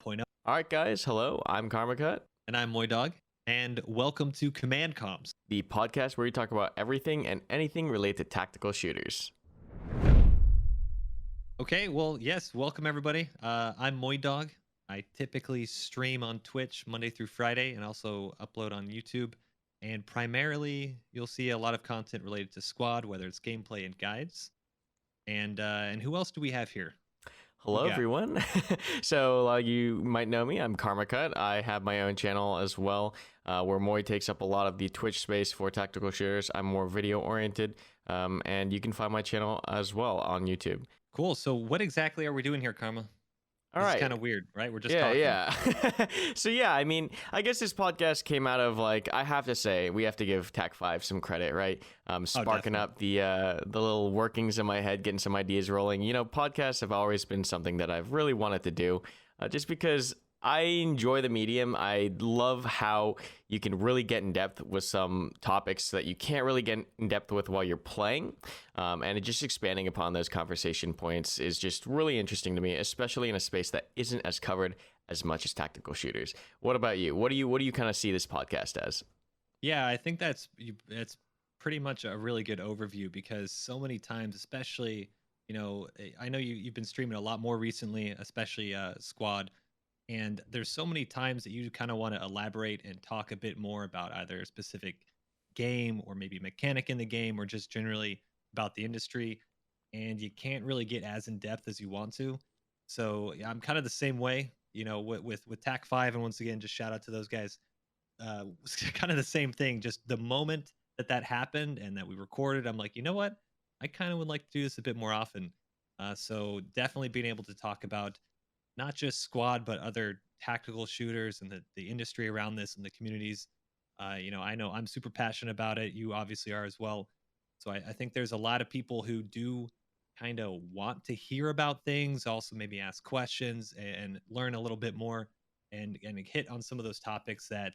1.0. All right, guys. Hello, I'm Karmakut, And I'm MoiDawg. And welcome to Command Comms. the podcast where we talk about everything and anything related to tactical shooters. Okay, well, yes, welcome everybody. I'm MoiDawg. I typically stream on Twitch Monday through Friday and also upload on YouTube. And primarily, you'll see a lot of content related to Squad, whether it's gameplay and guides. And who else do we have here? Hello, everyone. So you might know me. I'm Karmakut. I have my own channel as well, where Moi takes up a lot of the Twitch space for tactical shooters. I'm more video oriented, and you can find my channel as well on YouTube. Cool. So what exactly are we doing here, Karma? All right. It's kind of weird, right? We're just talking. Yeah. So yeah, I mean, I guess this podcast came out of I have to say, we have to give Tac 5 some credit, right? Sparking up the little workings in my head, getting some ideas rolling. You know, podcasts have always been something that I've really wanted to do, just because I enjoy the medium. I love how you can really get in depth with some topics that you can't really get in depth with while you're playing. And just expanding upon those conversation points is just really interesting to me, especially in a space that isn't as covered as much as tactical shooters. What about you? What do you kind of see this podcast as? Yeah, I think that's pretty much a really good overview, because so many times, especially, I know you've been streaming a lot more recently, especially Squad. And there's so many times that you kind of want to elaborate and talk a bit more about either a specific game or maybe mechanic in the game or just generally about the industry. And you can't really get as in depth as you want to. So yeah, I'm kind of the same way, with TAC 5. And once again, just shout out to those guys. It's kind of the same thing. Just the moment that happened and that we recorded, I'm like, you know what? I kind of would like to do this a bit more often. So definitely being able to talk about not just Squad, but other tactical shooters and the industry around this and the communities. I know I'm super passionate about it. You obviously are as well. So I think there's a lot of people who do kind of want to hear about things, also maybe ask questions and learn a little bit more and hit on some of those topics that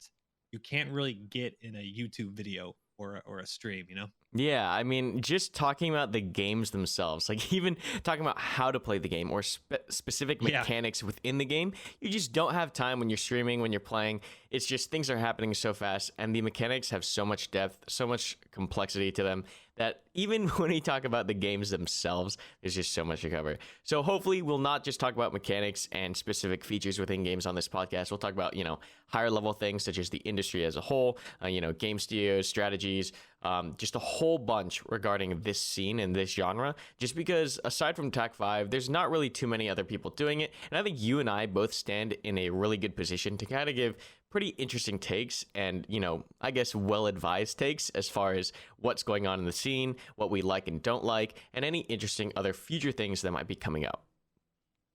you can't really get in a YouTube video or a stream, Yeah, I mean, just talking about the games themselves, even talking about how to play the game or specific mechanics within the game, you just don't have time when you're streaming, when you're playing. It's just things are happening so fast, and the mechanics have so much depth, so much complexity to them, that even when we talk about the games themselves, there's just so much to cover. So hopefully we'll not just talk about mechanics and specific features within games on this podcast. We'll talk about, higher level things such as the industry as a whole, game studios, strategies, just a whole bunch regarding this scene and this genre, just because aside from TAC 5, there's not really too many other people doing it. And I think you and I both stand in a really good position to kind of give pretty interesting takes and, I guess well-advised takes as far as what's going on in the scene, what we like and don't like, and any interesting other future things that might be coming out.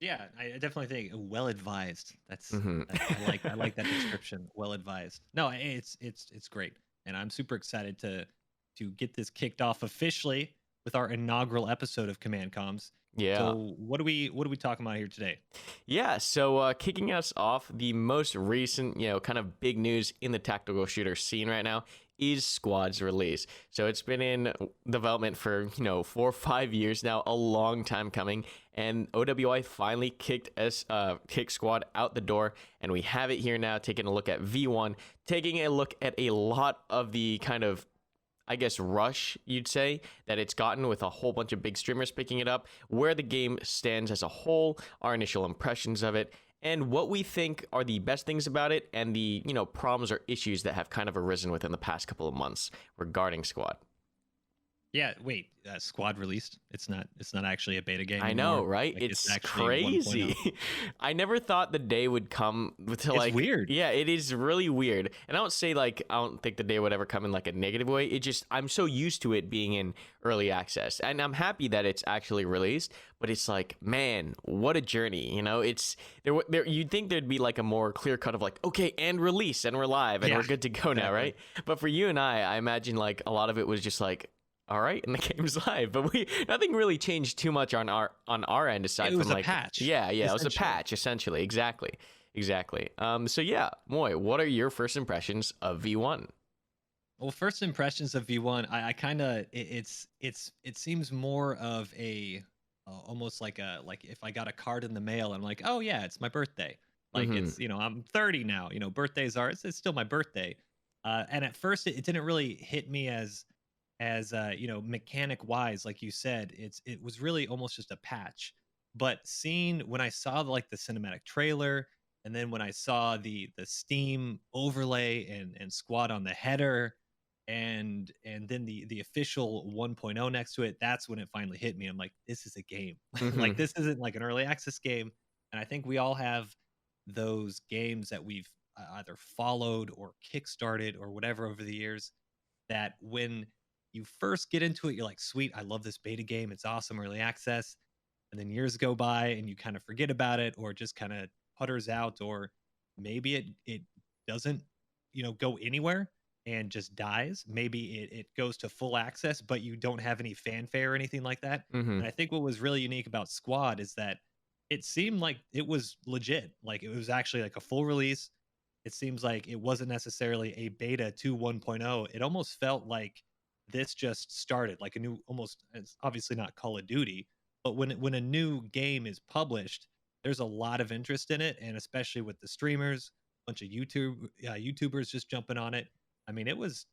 Yeah, I definitely think well-advised. I like that description. Well-advised. No, it's great, and I'm super excited to get this kicked off officially with our inaugural episode of Command Comms. Yeah. So what are we talking about here today? Yeah. So kicking us off, the most recent, kind of big news in the tactical shooter scene right now is Squad's release. So it's been in development for 4 or 5 years now, a long time coming, and OWI finally kicked Squad out the door, and we have it here now, taking a look at V1, taking a look at a lot of the kind of, I guess, rush, you'd say, that it's gotten with a whole bunch of big streamers picking it up, where the game stands as a whole, our initial impressions of it, and what we think are the best things about it, and the, problems or issues that have kind of arisen within the past couple of months regarding Squad. Yeah, wait, Squad released? It's not actually a beta game anymore. I know, right? It's crazy. I never thought the day would come to it's weird. Yeah, it is really weird. And I don't say I don't think the day would ever come in a negative way. It just, I'm so used to it being in early access, and I'm happy that it's actually released. But it's man, what a journey. It's there. You'd think there'd be a more clear cut of okay, and release, and we're live, and we're good to go now, right? But for you and I imagine a lot of it was just all right, and the game's live, but nothing really changed too much on our end aside from a patch. Yeah, it was a patch essentially, exactly. So yeah, Moi, what are your first impressions of V1? Well, first impressions of V1, I kind of it seems more of a almost like if I got a card in the mail, I'm like, oh yeah, it's my birthday. Like Mm-hmm. it's, I'm 30 now. Birthdays are it's still my birthday. And at first it didn't really hit me as mechanic wise, like you said. It was really almost just a patch. But seeing when I saw like the cinematic trailer, and then when I saw the Steam overlay and squad on the header, and then the official 1.0 next to it, that's when it finally hit me. I'm like, this is a game. Like Mm-hmm. this isn't like an early access game. And I think we all have those games that we've either followed or kickstarted or whatever over the years, that when you first get into it, you're like, sweet, I love this beta game. It's awesome, early access. And then years go by and you kind of forget about it, or it just kind of putters out, or maybe it doesn't, go anywhere and just dies. Maybe it goes to full access, but you don't have any fanfare or anything like that. Mm-hmm. And I think what was really unique about Squad is that it seemed like it was legit. Like it was actually like a full release. It seems like it wasn't necessarily a beta to 1.0. It almost felt like this just started, like a new, almost, it's obviously not Call of Duty, but when a new game is published, there's a lot of interest in it, and especially with the streamers, bunch of YouTubers just jumping on it. I mean, it was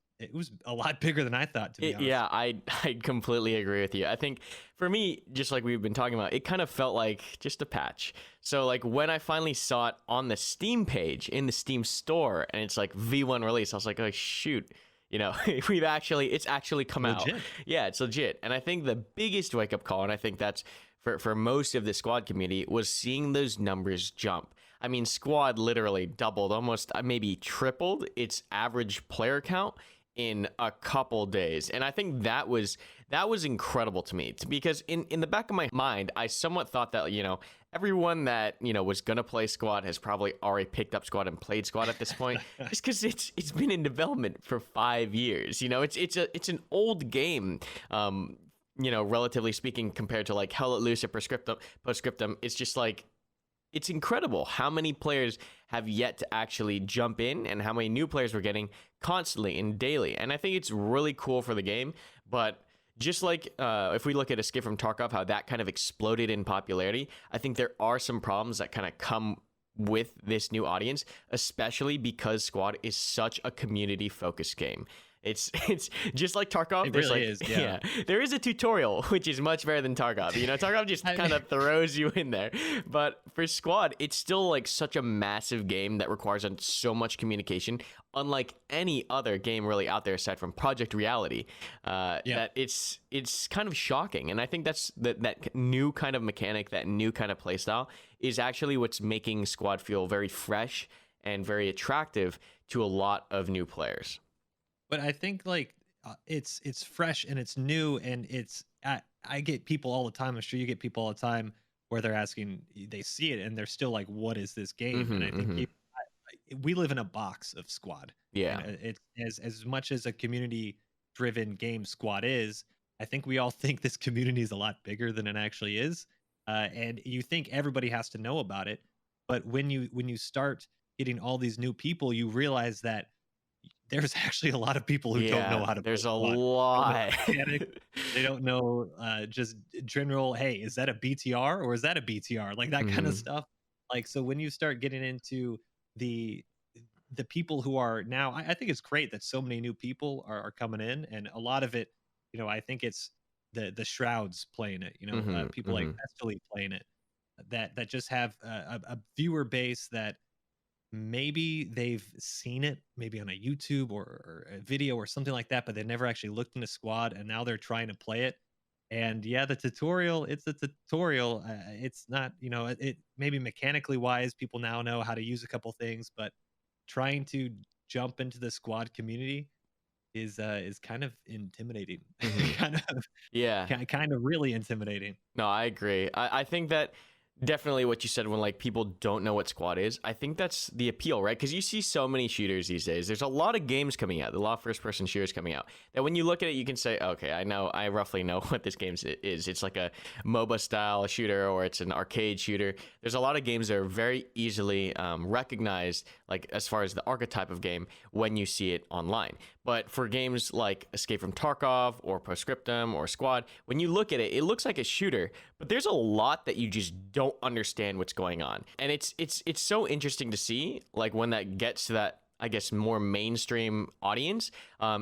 a lot bigger than I thought, to be honest. Yeah, I completely agree with you. I think for me, just like we've been talking about, it kind of felt like just a patch. So like when I finally saw it on the Steam page in the Steam store, and it's like V1 release, I was like, oh shoot, it's actually come out. Legit. Yeah, it's legit. And I think the biggest wake up call, and I think that's for most of the Squad community, was seeing those numbers jump. I mean, Squad literally doubled, almost maybe tripled its average player count in a couple days. And I think that was incredible to me, because in the back of my mind, I somewhat thought that, everyone that, was going to play Squad has probably already picked up Squad and played Squad at this point, just cuz it's been in development for 5 years. It's an old game. Relatively speaking, compared to like Hell Let Loose or Postscriptum, it's just like, it's incredible how many players have yet to actually jump in, and how many new players we're getting constantly and daily. And I think it's really cool for the game. But just like if we look at Escape from Tarkov, how that kind of exploded in popularity, I think there are some problems that kind of come with this new audience, especially because Squad is such a community focused game. It's just like Tarkov. It There's really like, is, yeah. there is a tutorial, which is much better than Tarkov. Tarkov just kind of throws you in there. But for Squad, it's still like such a massive game that requires so much communication, unlike any other game really out there aside from Project Reality. That it's kind of shocking. And I think that's that new kind of mechanic, that new kind of playstyle is actually what's making Squad feel very fresh and very attractive to a lot of new players. But I think like it's fresh and it's new, and I get people all the time. I'm sure you get people all the time where they're asking, they see it and they're still like, "What is this game?" And I think we live in a box of Squad. Yeah. And it's as much as a community driven game Squad is. I think we all think this community is a lot bigger than it actually is, and you think everybody has to know about it. But when you start getting all these new people, you realize that there's actually a lot of people who don't know how to play there's a Squad. lot. They don't know just general, hey, is that a BTR or is that a BTR? Like that kind of stuff. Like, so when you start getting into the people who are now, I think it's great that so many new people are coming in, and a lot of it, I think it's the Shrouds playing it, people like Estely playing it, that just have a viewer base that maybe they've seen it maybe on a YouTube or a video or something like that, but they never actually looked into Squad, and now they're trying to play it. And yeah, the tutorial, it's a tutorial. It's not, it maybe mechanically wise, people now know how to use a couple things, but trying to jump into the Squad community is kind of intimidating. kind of Yeah. kind of really intimidating. No, I agree. I think that definitely what you said, when like people don't know what Squad is, I think that's the appeal, right? Because you see so many shooters these days. There's a lot of games coming out, a lot of first-person shooters coming out, that when you look at it, you can say, okay, I roughly know what this game is. It's like a MOBA style shooter, or it's an arcade shooter. There's a lot of games that are very easily recognized, like as far as the archetype of game, when you see it online. But for games like Escape from Tarkov or Postscriptum or Squad, when you look at it, it looks like a shooter, but there's a lot that you just don't understand what's going on. And it's so interesting to see, like, when that gets to that, I guess, more mainstream audience.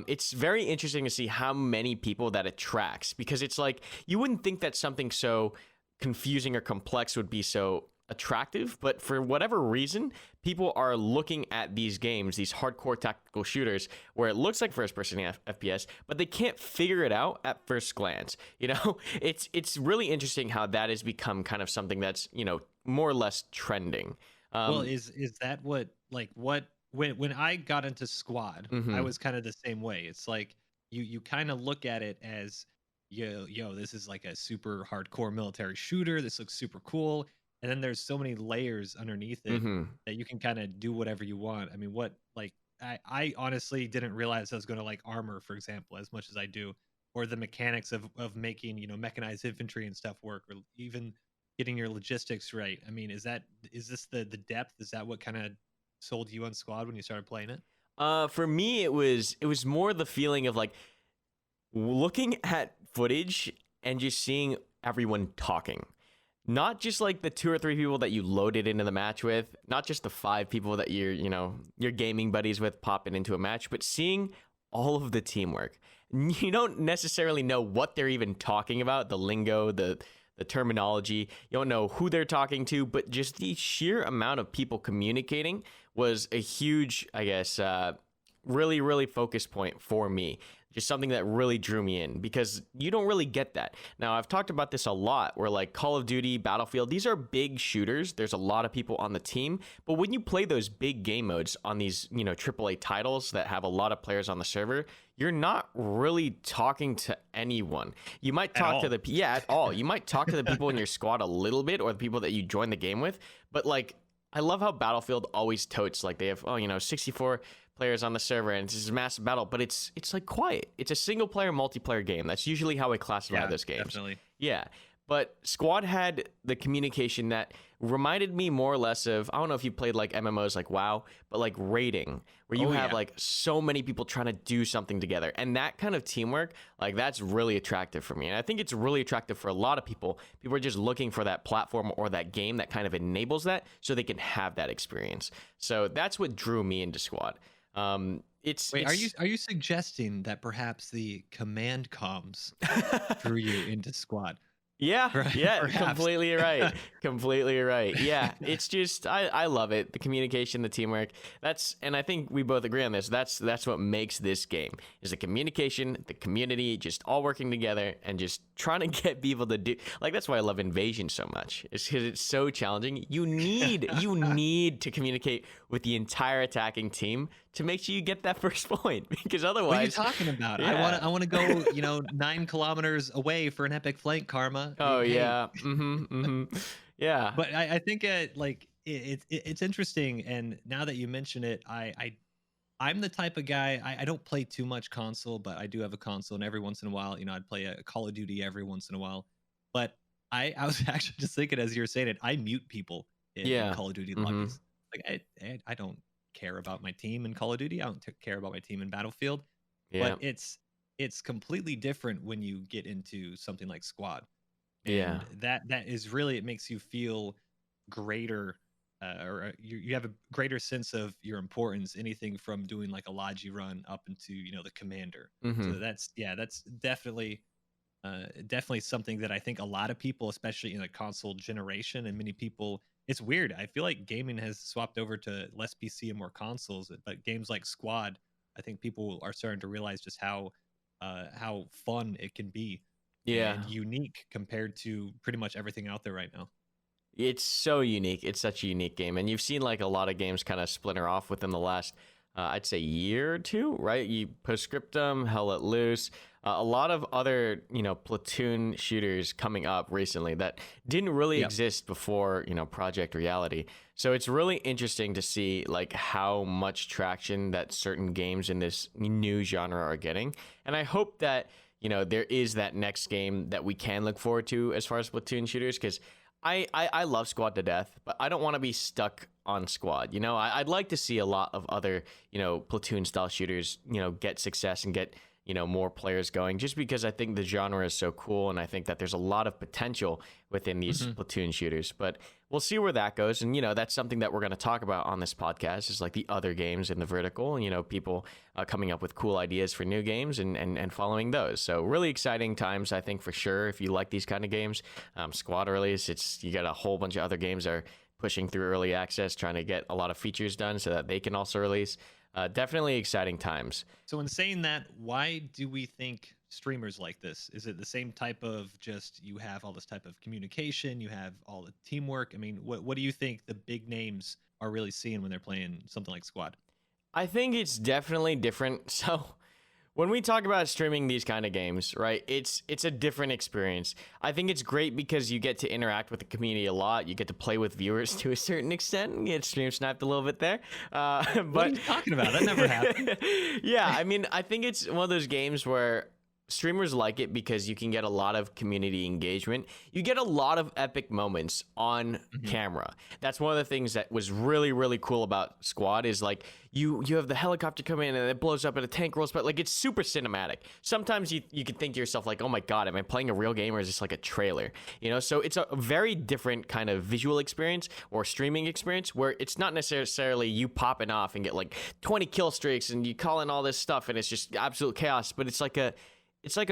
It's very interesting to see how many people that attracts, because it's like, you wouldn't think that something so confusing or complex would be so attractive, but for whatever reason, people are looking at these games, these hardcore tactical shooters, where it looks like first-person FPS, but they can't figure it out at first glance. You know, it's really interesting how that has become kind of something that's, you know, more or less trending. Well, is that what, like, what when I got into Squad, I was kind of the same way. It's like you kind of look at it as, this is like a super hardcore military shooter. This looks super cool. And then there's so many layers underneath it that you can kind of do whatever you want. I mean, I honestly didn't realize I was going to like armor, for example, as much as I do, or the mechanics of making, mechanized infantry and stuff work, or even getting your logistics right. I mean, is this the depth? Is that what kind of sold you on Squad when you started playing it? For me, it was more the feeling of like looking at footage and just seeing everyone talking. Not just like the 2 or 3 people that you loaded into the match with, not just the 5 people that your gaming buddies with popping into a match, but seeing all of the teamwork. You don't necessarily know what they're even talking about, the lingo, the terminology. You don't know who they're talking to, but just the sheer amount of people communicating was a huge, I guess, really, really focus point for me. Just something that really drew me in, because you don't really get that. Now, I've talked about this a lot, where like Call of Duty, Battlefield, these are big shooters. There's a lot of people on the team. But when you play those big game modes on these, AAA titles that have a lot of players on the server, you're not really talking to anyone. You might talk to at all. You might talk to the people in your squad a little bit, or the people that you join the game with. But like, I love how Battlefield always totes, like they have, 64 players on the server, and it's a massive battle, but it's like quiet. It's a single player multiplayer game. That's usually how I classify those games. Definitely. Yeah. But Squad had the communication that reminded me more or less of, I don't know if you played like MMOs like WoW, but like raiding, where you have like so many people trying to do something together. And that kind of teamwork, like that's really attractive for me. And I think it's really attractive for a lot of people. People are just looking for that platform or that game that kind of enables that, so they can have that experience. So that's what drew me into Squad. Are you suggesting that perhaps the command comms drew you into Squad? Yeah, Perhaps. completely right. Completely right. Yeah, it's just I love it. The communication, the teamwork. And I think we both agree on this. That's what makes this game, is the communication, the community, just all working together and just trying to get people to do. Like, that's why I love Invasion so much. It's because it's so challenging. You need to communicate with the entire attacking team to make sure you get that first point, because otherwise, what are you talking about? Yeah. I want to go 9 kilometers away for an epic flank, Karma. Oh Hey. yeah. Yeah. But I think it's interesting, and now that you mention it, I'm the type of guy, I don't play too much console, but I do have a console, and every once in a while, I'd play a Call of Duty every once in a while. But I was actually just thinking, as you were saying it, I mute people in Call of Duty lobbies. Like I don't care about my team in Call of Duty. I don't care about my team in Battlefield. But it's completely different when you get into something like Squad. And that is really, it makes you feel greater, or you have a greater sense of your importance. Anything from doing like a Logi run up into the commander. So that's definitely something that I think a lot of people, especially in a console generation, and many people, it's weird. I feel like gaming has swapped over to less PC and more consoles, but games like Squad, I think people are starting to realize just how fun it can be. And unique compared to pretty much everything out there right now. It's so unique. It's such a unique game. And you've seen like a lot of games kind of splinter off within the last, I'd say, year or two, right? You Postscriptum, Hell Let Loose, a lot of other, platoon shooters coming up recently that didn't really exist before, Project Reality. So it's really interesting to see like how much traction that certain games in this new genre are getting. And I hope that, there is that next game that we can look forward to as far as platoon shooters, because I love Squad to death, but I don't want to be stuck on Squad. I'd like to see a lot of other, platoon style shooters, get success and get, more players going, just because I think the genre is so cool, and I think that there's a lot of potential within these Hmm. platoon shooters. But we'll see where that goes, and that's something that we're going to talk about on this podcast, is like the other games in the vertical, and people coming up with cool ideas for new games, and following those. So really exciting times, I think, for sure. If you like these kind of games, Squad release, you got a whole bunch of other games that are pushing through early access, trying to get a lot of features done so that they can also release. Definitely exciting times. So, in saying that, why do we think streamers like this? Is it the same type of just you have all this type of communication, you have all the teamwork? I mean, what do you think the big names are really seeing when they're playing something like Squad? I think it's definitely different. So when we talk about streaming these kind of games, right, it's a different experience. I think it's great because you get to interact with the community a lot. You get to play with viewers to a certain extent. You get stream sniped a little bit there. What are But you talking about? That never happened. yeah, I mean, I think it's one of those games where streamers like it because you can get a lot of community engagement. You get a lot of epic moments on Hmm. camera. That's one of the things that was really, really cool about Squad, is like you have the helicopter come in and it blows up and a tank rolls, but like it's super cinematic. Sometimes you could think to yourself like, oh my god, am I playing a real game or is this like a trailer? So it's a very different kind of visual experience or streaming experience, where it's not necessarily you popping off and get like 20 kill streaks and you call in all this stuff and it's just absolute chaos, but it's like a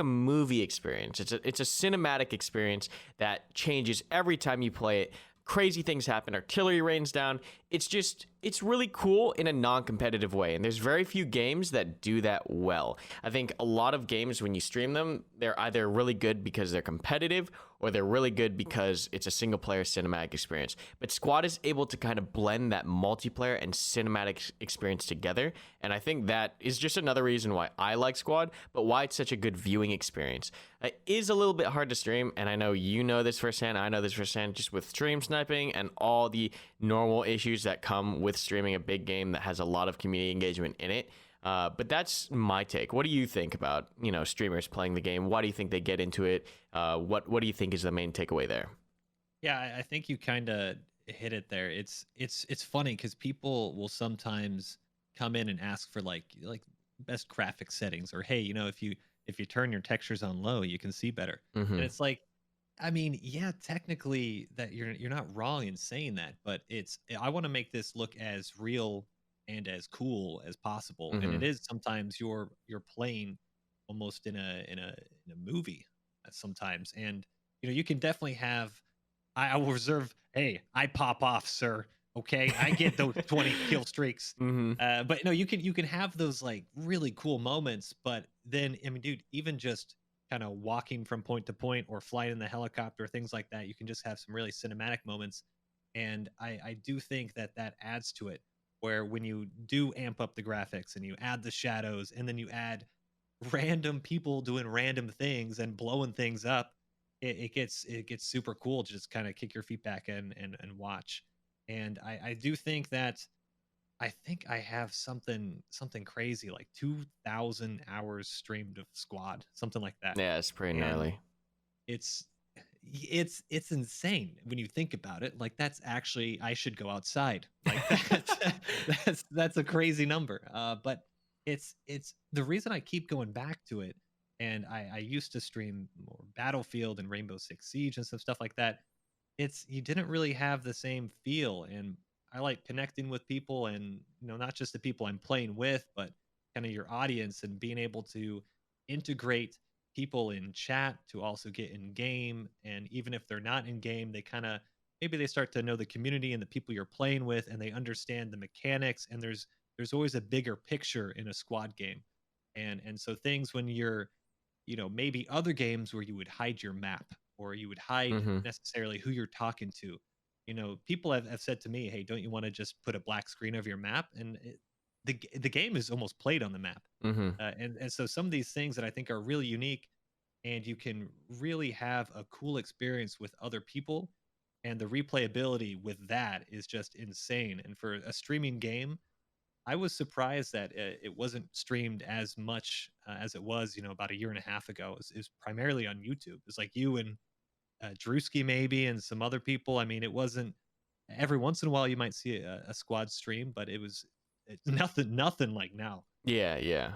movie experience. It's a cinematic experience that changes every time you play it. Crazy things happen. Artillery rains down. It's really cool in a non-competitive way. And there's very few games that do that well. I think a lot of games, when you stream them, they're either really good because they're competitive, or they're really good because it's a single player cinematic experience. But Squad is able to kind of blend that multiplayer and cinematic experience together. And I think that is just another reason why I like Squad, but why it's such a good viewing experience. It is a little bit hard to stream, and I know you know this firsthand. I know this firsthand, just with stream sniping and all the normal issues that come with streaming a big game that has a lot of community engagement in it. But that's my take. What do you think about streamers playing the game? Why do you think they get into it? What do you think is the main takeaway there? Yeah, I think you kind of hit it there. It's funny because people will sometimes come in and ask for like best graphic settings, or hey, if you turn your textures on low, you can see better. And Mm-hmm. it's like, I mean, yeah, technically that you're not wrong in saying that, but I want to make this look as real and as cool as possible. And it Mm-hmm. is sometimes you're playing almost in a movie sometimes. And you can definitely have, I will reserve, hey, I pop off, sir. Okay. I get those 20 kill streaks. Mm-hmm. But no, you can have those like really cool moments, but then I mean, dude, even just kind of walking from point to point or flying in the helicopter, things like that, you can just have some really cinematic moments. And I do think that that adds to it, where when you do amp up the graphics and you add the shadows and then you add random people doing random things and blowing things up, it gets super cool to just kind of kick your feet back and watch. And I do think that I think I have something crazy like 2,000 hours streamed of Squad, something like that. Yeah, it's pretty And gnarly. it's it's insane when you think about it. Like that's actually, I should go outside. Like that that's a crazy number. But it's the reason I keep going back to it. And I used to stream more Battlefield and Rainbow Six Siege and some stuff like that. It's You didn't really have the same feel, and I like connecting with people, and not just the people I'm playing with, but kind of your audience, and being able to integrate people in chat to also get in game. And even if they're not in game, they kind of, maybe they start to know the community and the people you're playing with, and they understand the mechanics. And there's always a bigger picture in a squad game. And so things when you're, maybe other games where you would hide your map, or you would hide Mm-hmm. necessarily who you're talking to. People have said to me, hey, don't you want to just put a black screen of your map? And the game is almost played on the map. Mm-hmm. And so some of these things that I think are really unique, and you can really have a cool experience with other people, and the replayability with that is just insane. And for a streaming game, I was surprised that it wasn't streamed as much as it was, about a year and a half ago. It was primarily on YouTube. It's like you and Drewski maybe, and some other people. I mean, it wasn't, every once in a while you might see a squad stream, but it was nothing like now. Yeah, yeah.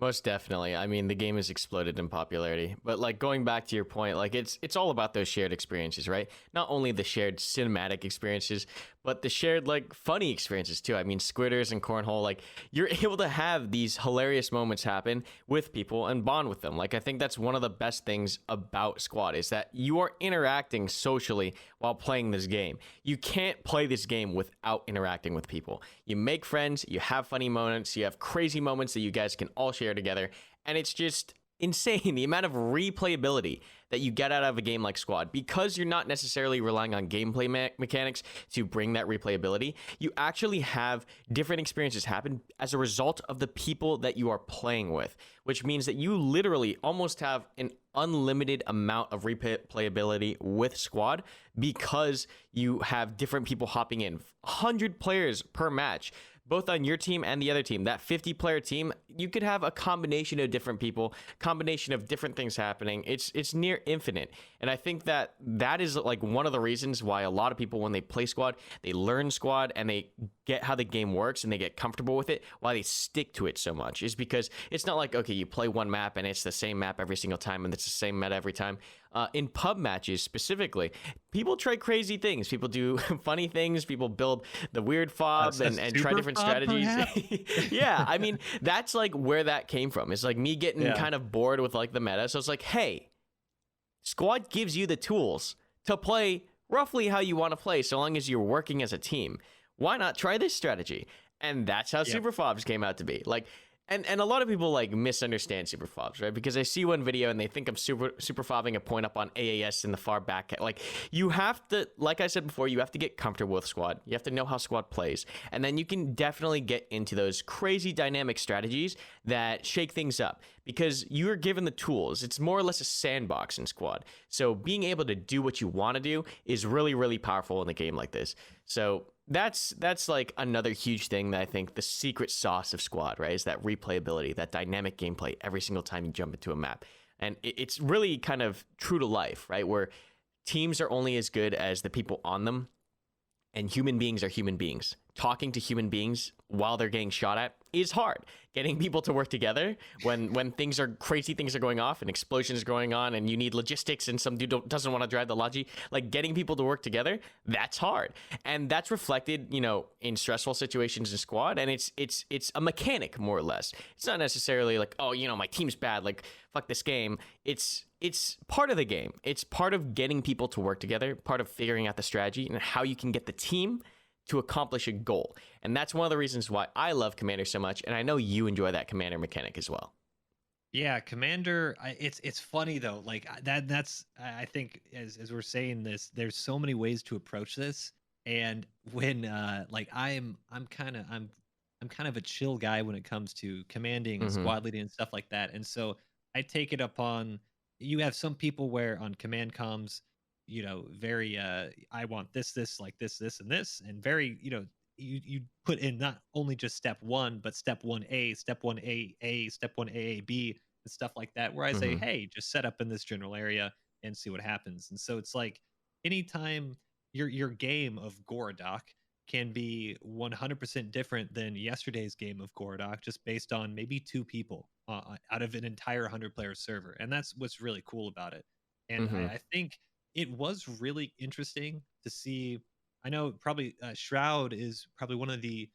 Most definitely. I mean, the game has exploded in popularity. But like going back to your point, like it's all about those shared experiences, right? Not only the shared cinematic experiences, but the shared like funny experiences too. I mean, Squitters and Cornhole, like you're able to have these hilarious moments happen with people and bond with them. Like I think that's one of the best things about Squad is that you are interacting socially while playing this game. You can't play this game without interacting with people. You make friends, you have funny moments, you have crazy moments that you guys can all share together, and it's just insane the amount of replayability that you get out of a game like Squad because you're not necessarily relying on gameplay mechanics to bring that replayability. You actually have different experiences happen as a result of the people that you are playing with, which means that you literally almost have an unlimited amount of replayability with Squad because you have different people hopping in, 100 players per match, both on your team and the other team. That 50-player team, you could have a combination of different people, combination of different things happening. It's near infinite. And I think that that is like one of the reasons why a lot of people, when they play Squad, they learn Squad and they get how the game works and they get comfortable with it, why they stick to it so much is because it's not like, okay, you play one map and it's the same map every single time and it's the same meta every time. In pub matches specifically, people try crazy things. People do funny things. People build the weird fobs and try different strategies. Yeah, I mean, that's like where that came from. It's like me getting kind of bored with like the meta. So it's like, hey, Squad gives you the tools to play roughly how you want to play so long as you're working as a team. Why not try this strategy? And that's how Super Fobs came out to be. Like, and a lot of people like misunderstand super fobs, right? Because I see one video and they think I'm super fobbing a point up on AAS in the far back. Like you have to, like I said before, you have to get comfortable with Squad. You have to know how Squad plays, and then you can definitely get into those crazy dynamic strategies that shake things up because you're given the tools. It's more or less a sandbox in Squad. So being able to do what you want to do is really, really powerful in a game like this. So that's like another huge thing that I think the secret sauce of Squad, right, is that replayability, that dynamic gameplay every single time you jump into a map. And it's really kind of true to life, right, where teams are only as good as the people on them, and human beings are human beings. Talking to human beings while they're getting shot at is hard. Getting people to work together when things are crazy, things are going off and explosions are going on and you need logistics and some dude doesn't want to drive the logi, like getting people to work together, that's hard. And that's reflected, you know, in stressful situations in Squad, and it's a mechanic more or less. It's not necessarily like, oh, you know, my team's bad, like fuck this game. It's part of the game. It's part of getting people to work together, part of figuring out the strategy and how you can get the team to accomplish a goal. And that's one of the reasons why I love Commander so much, and I know you enjoy that Commander mechanic as well. Yeah, Commander. It's funny though. Like that's I think as we're saying this, there's so many ways to approach this. And when like I'm kind of a chill guy when it comes to commanding and Mm-hmm. squad leading and stuff like that. And so I take it upon. You have some people where on command comms, you know, very I want this like this and this, and very, you know, you put in not only just step one, but step 1A, step 1A, step 1A, B, and stuff like that, where I say, Mm-hmm. hey, just set up in this general area and see what happens. And so it's like anytime your game of Gorodok can be 100% different than yesterday's game of Gorodok, just based on maybe two people out of an entire 100-player server. And that's what's really cool about it. And Mm-hmm. I think it was really interesting to see. I know probably Shroud is probably one of the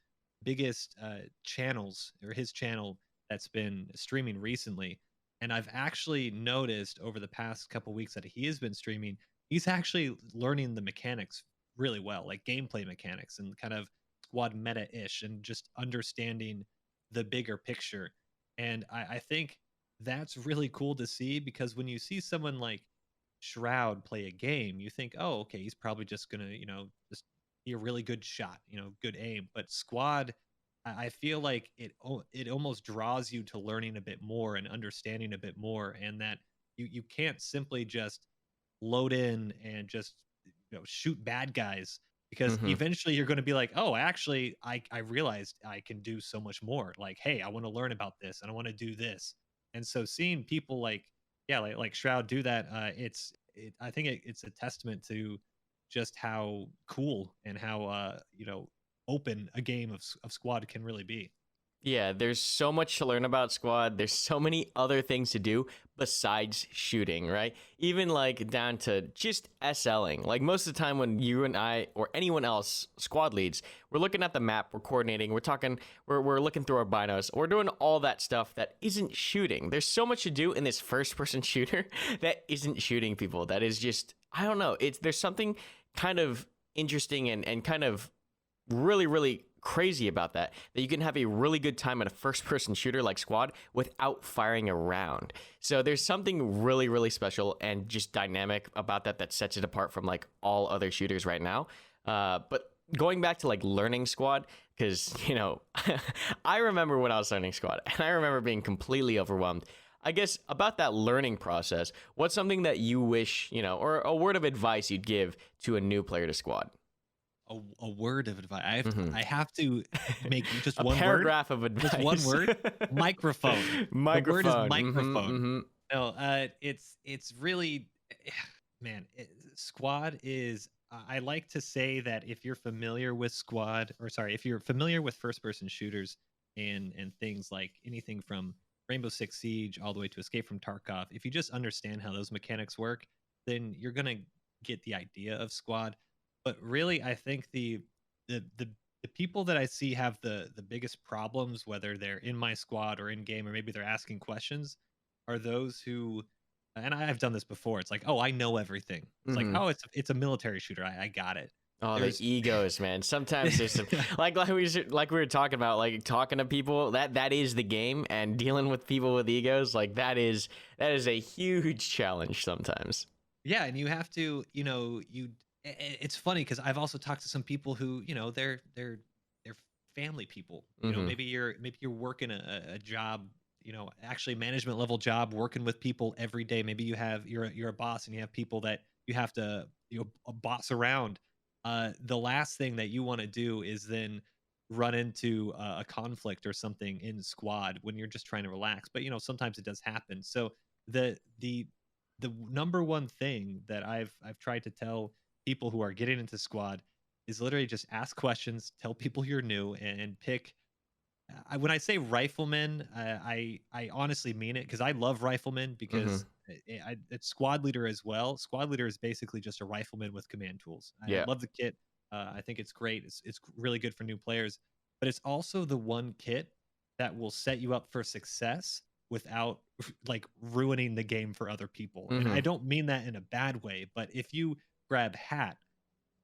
biggest channels, or his channel, that's been streaming recently. And I've actually noticed over the past couple weeks that he has been streaming, he's actually learning the mechanics really well, like gameplay mechanics and kind of squad meta ish, and just understanding the bigger picture. And I think that's really cool to see, because when you see someone like Shroud play a game, you think, oh, okay, he's probably just gonna, you know, just be a really good shot, you know, good aim. But Squad, I feel like it almost draws you to learning a bit more and understanding a bit more, and that you can't simply just load in and just, you know, shoot bad guys, because Mm-hmm. eventually you're going to be like, oh, actually, I realized I can do so much more. Like, hey, I want to learn about this and I want to do this. And so seeing people like, yeah, like Shroud do that, I think it's a testament to just how cool and how you know, open a game of Squad can really be. Yeah, there's so much to learn about squad. There's so many other things to do besides shooting, right? Even like down to just SLing. Like most of the time when you and I or anyone else squad leads, we're looking at the map, we're coordinating, we're talking, we're looking through our binos, we're doing all that stuff that isn't shooting. There's so much to do in this first person shooter that isn't shooting people. That is just, I don't know. There's something kind of interesting and kind of really crazy about that you can have a really good time in a first person shooter like squad without firing a round. So there's something really special and just dynamic about that sets it apart from like all other shooters right now. But going back to like learning squad, because I remember when I was learning squad and I remember being completely overwhelmed. I guess about that learning process, what's something that you wish, or a word of advice you'd give to a new player to squad? A word of advice. I have to make just A one paragraph word. of advice. Just one word. Microphone. Microphone. The word is microphone. No, it's really, man. Squad is. I like to say that if you're familiar with squad, or sorry, if you're familiar with first-person shooters and things like anything from Rainbow Six Siege all the way to Escape from Tarkov, if you just understand how those mechanics work, then you're gonna get the idea of squad. But really, I think the the people that I see have the biggest problems, whether they're in my squad or in game, or maybe they're asking questions, are those who, and I've done this before. It's like, oh, I know everything. It's like, oh, it's a military shooter. I got it. Oh, There's the egos, man. Sometimes there's some, like we were talking about, like talking to people. That is the game, and dealing with people with egos, like that is a huge challenge sometimes. Yeah, and you have to, it's funny because I've also talked to some people who, they're family people. Maybe you're working a job, actually management level job, working with people every day. Maybe you're a boss and you have people that you have to boss around. The last thing that you want to do is then run into a conflict or something in squad when you're just trying to relax. But sometimes it does happen. So the number one thing that I've tried to tell people who are getting into squad is literally just ask questions, tell people you're new, and pick. When I say rifleman, I honestly mean it because I love riflemen because it's squad leader as well. Squad leader is basically just a rifleman with command tools. I Yeah. love the kit. I think it's great. It's really good for new players, but it's also the one kit that will set you up for success without like ruining the game for other people. And I don't mean that in a bad way, but if you grab hat,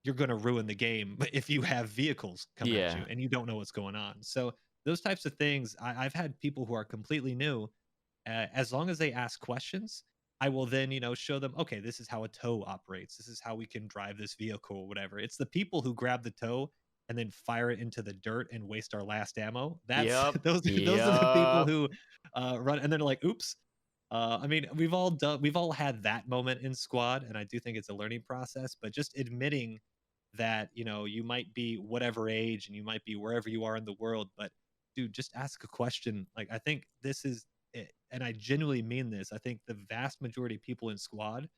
you're going to ruin the game if you have vehicles coming at you and you don't know what's going on. So those types of things, I've had people who are completely new. As long as they ask questions, I will then, show them, okay, this is how a tow operates. This is how we can drive this vehicle or whatever. It's the people who grab the tow and then fire it into the dirt and waste our last ammo. That's those are the people who run and then like, oops. I mean, we've all had that moment in squad, and I do think it's a learning process. But just admitting that you might be whatever age and you might be wherever you are in the world, but dude, just ask a question. Like I think this is it, and I genuinely mean this. I think the vast majority of people in squad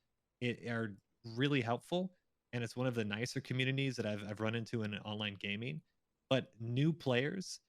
are really helpful, and it's one of the nicer communities that I've run into in online gaming. But new players,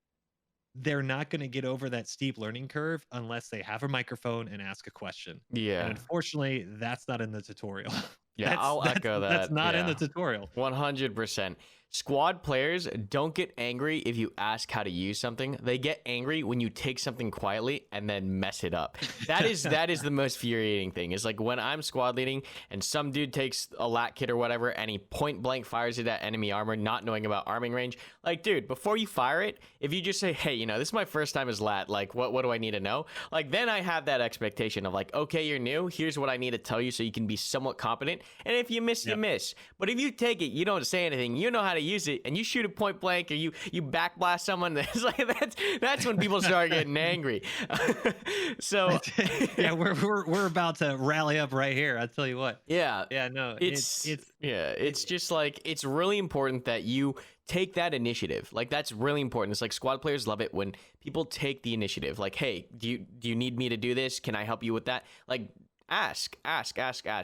they're not going to get over that steep learning curve unless they have a microphone and ask a question. Yeah. And unfortunately, that's not in the tutorial. Yeah, I'll echo that. That's not in the tutorial. 100%. Squad players don't get angry if you ask how to use something. They get angry when you take something quietly and then mess it up. That is the most infuriating thing. Is like when I'm squad leading and some dude takes a lat kit or whatever and he point blank fires it at enemy armor, not knowing about arming range. Like, dude, before you fire it, if you just say, hey, this is my first time as lat, like what do I need to know? Like then I have that expectation of like, okay, you're new. Here's what I need to tell you so you can be somewhat competent. And if you miss, you miss. But if you take it, you don't say anything, you know how to use it, and you shoot it point blank or you backblast someone, it's like that's when people start getting angry. So yeah, we're about to rally up right here. I'll tell you what. Yeah. No, it's just like it's really important that you take that initiative. Like that's really important. It's like squad players love it when people take the initiative. Like, hey, do you need me to do this? Can I help you with that? Like ask.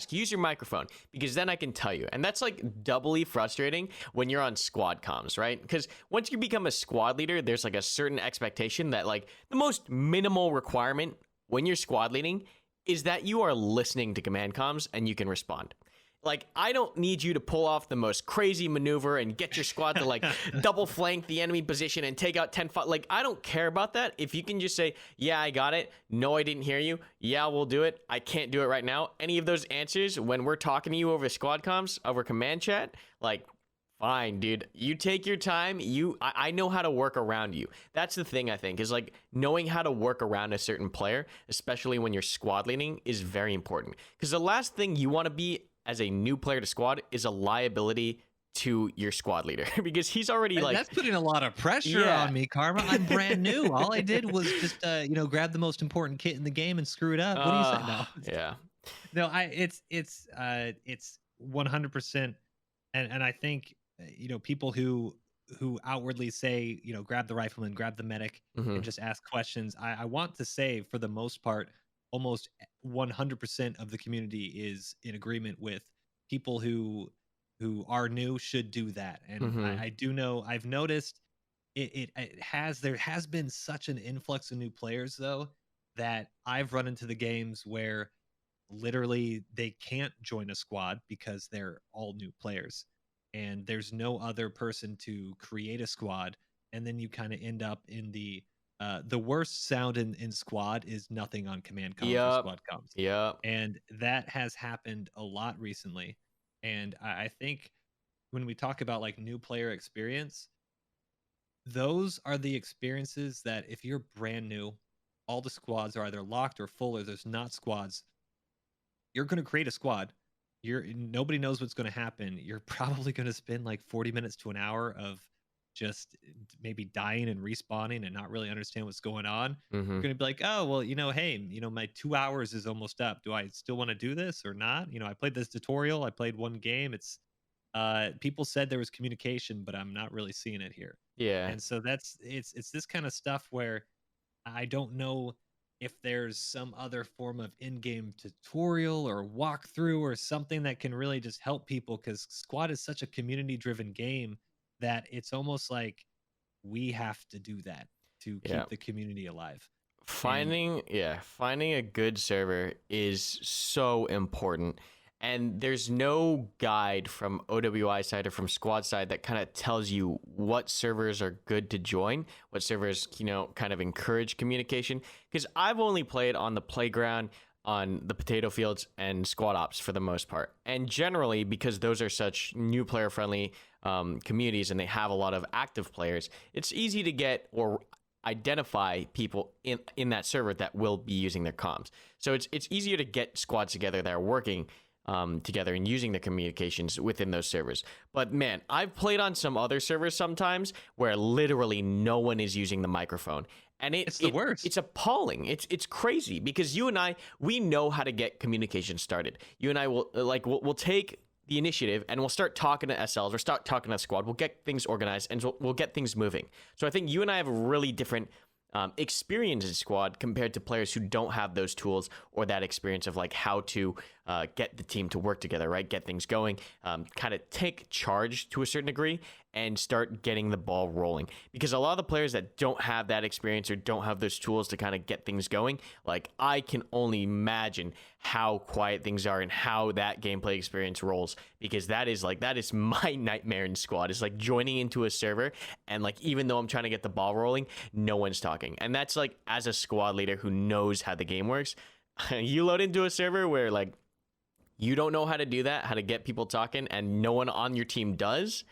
Use your microphone, because then I can tell you. And that's like doubly frustrating when you're on squad comms, right? Because once you become a squad leader, there's like a certain expectation that like the most minimal requirement when you're squad leading is that you are listening to command comms and you can respond. Like, I don't need you to pull off the most crazy maneuver and get your squad to like double flank the enemy position and take out 10. Like, I don't care about that. If you can just say, yeah, I got it. No, I didn't hear you. Yeah, we'll do it. I can't do it right now. Any of those answers when we're talking to you over squad comms, over command chat, like, fine, dude. You take your time. I know how to work around you. That's the thing, I think, is like knowing how to work around a certain player, especially when you're squad leading, is very important. Because the last thing you want to be as a new player to squad is a liability to your squad leader, because he's already like, that's putting a lot of pressure on me, Karma. I'm brand new. All I did was just grab the most important kit in the game and screw it up. What do you say? No. Yeah. No, it's 100%. And I think people who outwardly say, grab the rifleman, grab the medic, and just ask questions. I want to say, for the most part, almost 100% of the community is in agreement with people who are new should do that. And I do know, I've noticed there has been such an influx of new players, though, that I've run into the games where literally they can't join a squad because they're all new players and there's no other person to create a squad. And then you kind of end up in the worst sound in squad is nothing on command comms or squad comms. Yeah. And that has happened a lot recently. And I think when we talk about like new player experience, those are the experiences that if you're brand new, all the squads are either locked or full, or there's not squads. You're going to create a squad. Nobody knows what's going to happen. You're probably going to spend like 40 minutes to an hour of just maybe dying and respawning and not really understand what's going on. You're going to be like, oh, well, hey, my 2 hours is almost up. Do I still want to do this or not? I played this tutorial. I played one game. It's people said there was communication, but I'm not really seeing it here. Yeah. And so it's this kind of stuff where I don't know if there's some other form of in-game tutorial or walkthrough or something that can really just help people, because squad is such a community-driven game that it's almost like we have to do that to keep the community alive. Finding a good server is so important. And there's no guide from OWI side or from squad side that kind of tells you what servers are good to join, what servers, kind of encourage communication. Because I've only played on the playground, on the potato fields, and squad ops for the most part. And generally, because those are such new player friendly communities and they have a lot of active players, it's easy to get or identify people in that server that will be using their comms. So it's easier to get squads together that are working together and using the communications within those servers. But man, I've played on some other servers sometimes where literally no one is using the microphone. And it's the worst. It's appalling. It's crazy, because you and I, we know how to get communication started. You and I will we'll take the initiative and we'll start talking to SLs or start talking to squad. We'll get things organized and we'll get things moving. So I think you and I have a really different experience in squad compared to players who don't have those tools or that experience of like how to get the team to work together, right? Get things going, kind of take charge to a certain degree and start getting the ball rolling. Because a lot of the players that don't have that experience or don't have those tools to kind of get things going, like I can only imagine how quiet things are and how that gameplay experience rolls, because that is my nightmare in squad, is like joining into a server and like, even though I'm trying to get the ball rolling, no one's talking. And that's like, as a squad leader who knows how the game works, you load into a server where like you don't know how to do that, how to get people talking, and no one on your team does.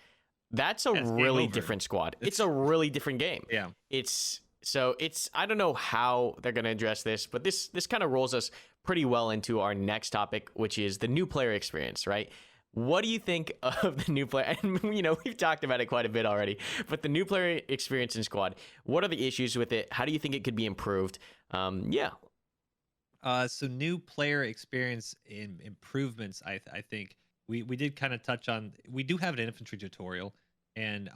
That's really different squad. It's a really different game. Yeah. I don't know how they're going to address this, but this kind of rolls us pretty well into our next topic, which is the new player experience, right? What do you think of the new player? And, we've talked about it quite a bit already, but the new player experience in squad, what are the issues with it? How do you think it could be improved? So new player experience improvements, I think we did kind of touch on. We do have an infantry tutorial, and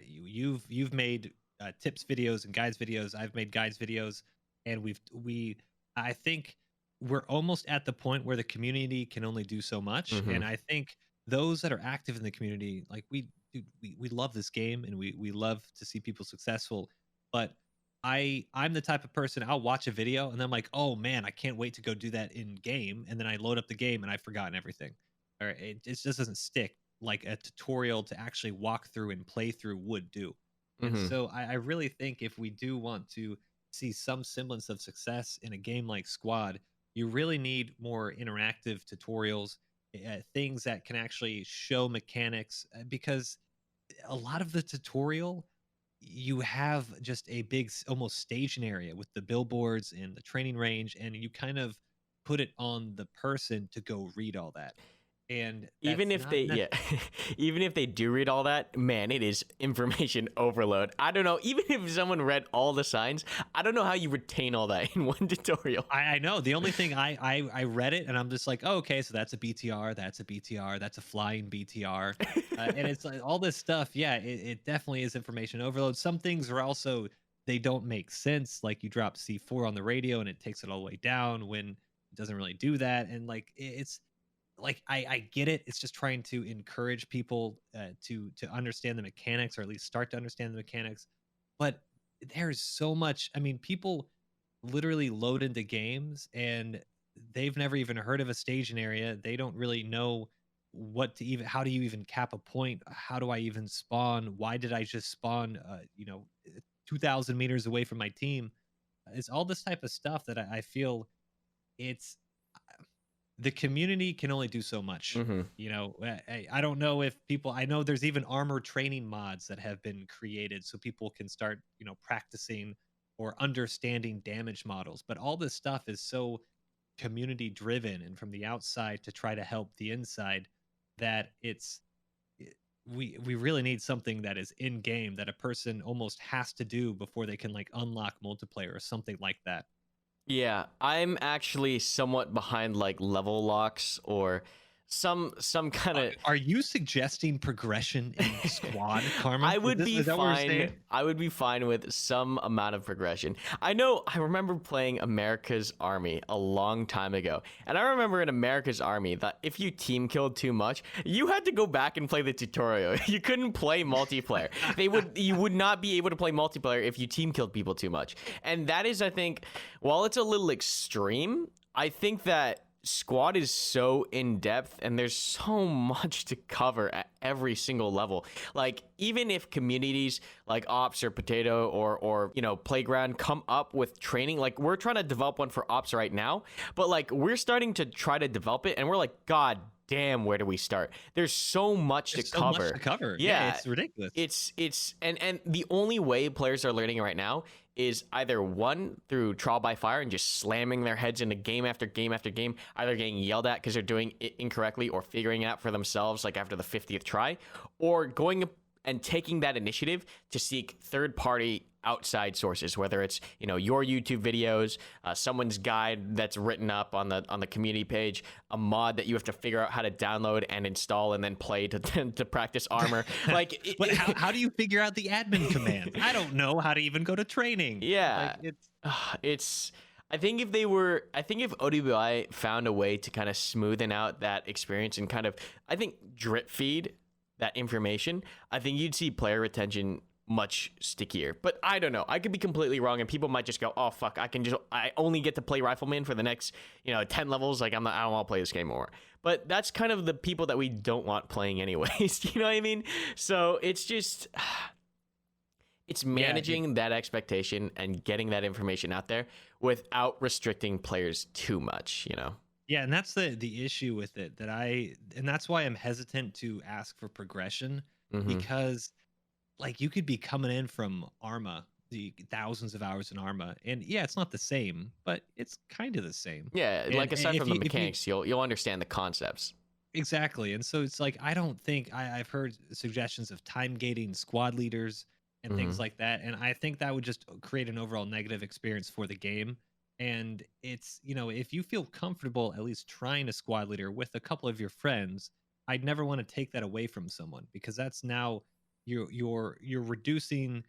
you've made tips videos and guides videos. I've made guides videos, and I think we're almost at the point where the community can only do so much, Mm-hmm. and I think those that are active in the community, like we love this game and we love to see people successful, but I'm the type of person, I'll watch a video and I'm like, oh man, I can't wait to go do that in game, and then I load up the game and I've forgotten everything, or it just doesn't stick like a tutorial to actually walk through and play through would do. And Mm-hmm. so I really think if we do want to see some semblance of success in a game like Squad, you really need more interactive tutorials, things that can actually show mechanics, because a lot of the tutorial, you have just a big almost staging area with the billboards and the training range, and you kind of put it on the person to go read all that, and Even that's if not they, yeah, even if they do read all that, man, it is information overload. I don't know. Even if someone read all the signs, I don't know how you retain all that in one tutorial. I know. The only thing I read it and I'm just like, oh, okay, so that's a BTR, that's a BTR, that's a flying BTR, and it's like all this stuff. Yeah, it definitely is information overload. Some things are also, they don't make sense. Like you drop C4 on the radio and it takes it all the way down when it doesn't really do that, and like it's like I get it. It's just trying to encourage people to understand the mechanics, or at least start to understand the mechanics. But there's so much. I mean, people literally load into games and they've never even heard of a staging area. They don't really know what to even, how do you even cap a point? How do I even spawn? Why did I just spawn 2,000 meters away from my team? It's all this type of stuff that I feel it's the community can only do so much. Mm-hmm. I don't know if people, I know there's even armor training mods that have been created so people can start, practicing or understanding damage models. But all this stuff is so community driven and from the outside to try to help the inside, that we really need something that is in game that a person almost has to do before they can like unlock multiplayer or something like that. Yeah, I'm actually somewhat behind like level locks or some kind of. Are you suggesting progression in Squad, Karma? I would be Is that what we're saying? fine. I would be fine with some amount of progression. I remember playing America's Army a long time ago. And I remember in America's Army that if you team killed too much, you had to go back and play the tutorial. You couldn't play multiplayer. You would not be able to play multiplayer if you team killed people too much. And that is, I think, while it's a little extreme, I think that Squad is so in depth and there's so much to cover at every single level. Like even if communities like Ops or Potato or Playground come up with training, like we're trying to develop one for Ops right now, but like we're starting to try to develop it and we're like, God damn, where do we start? There's so much to cover. Much to cover. Yeah, it's ridiculous. It's and the only way players are learning right now is either one through trial by fire and just slamming their heads into game after game after game, either getting yelled at because they're doing it incorrectly or figuring it out for themselves like after the 50th try, or going and taking that initiative to seek third-party outside sources, whether it's your YouTube videos, someone's guide that's written up on the community page, a mod that you have to figure out how to download and install and then play to to practice armor. Like, but how do you figure out the admin command? I don't know how to even go to training. Yeah, like, it's. I think if OWI found a way to kind of smoothen out that experience and kind of, I think, drip feed that information, I think you'd see player retention much stickier. But I don't know. I could be completely wrong, and people might just go, "Oh fuck, I only get to play Rifleman for the next 10 levels. Like I don't want to play this game more." But that's kind of the people that we don't want playing anyways. You know what I mean? So it's just. It's managing that expectation and getting that information out there without restricting players too much, Yeah, and that's the issue with it, and that's why I'm hesitant to ask for progression, because like you could be coming in from Arma, the thousands of hours in Arma, and yeah, it's not the same, but it's kind of the same. Yeah, And like aside from the mechanics, you, you'll understand the concepts. exactly, and so it's like I don't think I've heard suggestions of time gating squad leaders and things like that, and I think that would just create an overall negative experience for the game. And it's if you feel comfortable at least trying a squad leader with a couple of your friends, I'd never want to take that away from someone, because that's now you're reducing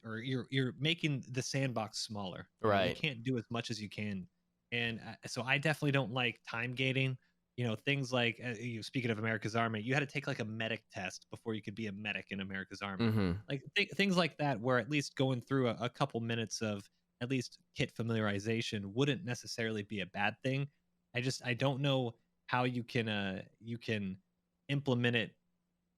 or you're making the sandbox smaller. Right. You can't do as much as you can, And so I definitely don't like time gating. Things like speaking of America's Army, you had to take like a medic test before you could be a medic in America's Army. Mm-hmm. Like things like that, where at least going through a couple minutes of at least kit familiarization wouldn't necessarily be a bad thing. I don't know how you can implement it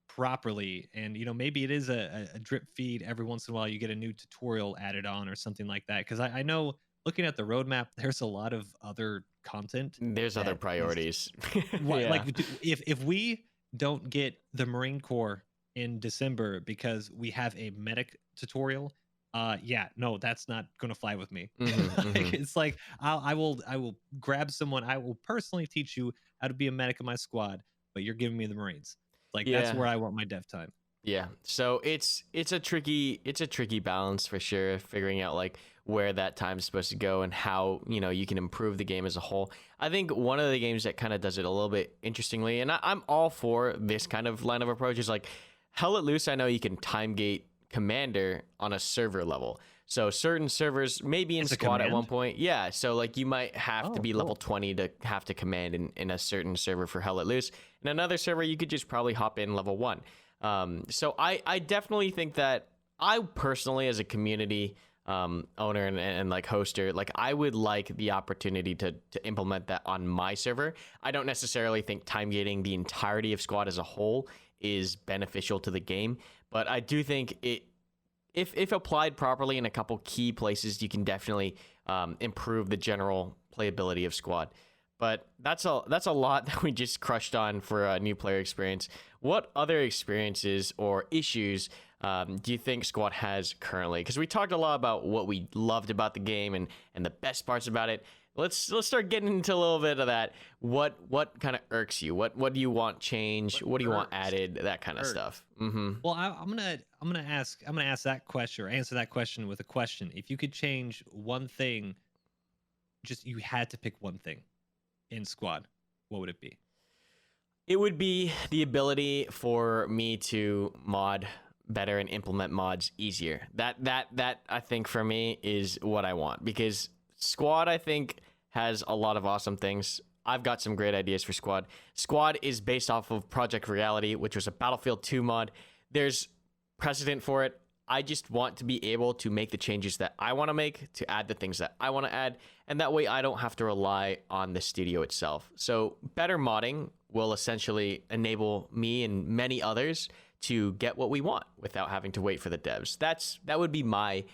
properly. And maybe it is a drip feed. Every once in a while you get a new tutorial added on or something like that, because I know, looking at the roadmap, there's a lot of other content There's other that is priorities. like, Yeah. if we don't get the Marine Corps in December because we have a medic tutorial, yeah, no, that's not gonna fly with me. Mm-hmm, mm-hmm. Like, it's like I will grab someone. I will personally teach you how to be a medic in my squad, but you're giving me the Marines. Like, that's Yeah. where I want my dev time. Yeah. So it's a tricky balance for sure, figuring out like where that time's supposed to go and how, you can improve the game as a whole. I think one of the games that kind of does it a little bit interestingly, and I'm all for this kind of line of approach, is like Hell Let Loose. I know you can time gate commander on a server level. So certain servers, maybe in It's a squad at one command. point, yeah. So like you might have to Oh, be level cool. 20 to have to command in a certain server for Hell Let Loose. In another server, you could just probably hop in level 1. So I definitely think that I personally, as a community owner and like hoster, like I would like the opportunity to implement that on my server. I don't necessarily think time gating the entirety of squad as a whole is beneficial to the game, but I do think it, if applied properly in a couple key places, you can definitely improve the general playability of squad. But that's a lot that we just crushed on for a new player experience. What other experiences or issues do you think Squad has currently? Because we talked a lot about what we loved about the game and the best parts about it. Let's start getting into a little bit of that. What kind of irks you? What do you want changed? What What do you want irks? added? That kind of Irks. stuff. Mm-hmm. Well, I'm gonna ask that question, or answer that question with a question. If you could change one thing, just you had to pick one thing in Squad, what would it be? It would be the ability for me to mod better and implement mods easier. That I think for me is what I want, because Squad, I think, has a lot of awesome things. I've got some great ideas for Squad. Squad is based off of Project Reality, which was a Battlefield 2 mod. There's precedent for it. I just want to be able to make the changes that I want to make, to add the things that I want to add, and that way I don't have to rely on the studio itself. So better modding will essentially enable me and many others to get what we want without having to wait for the devs. That would be my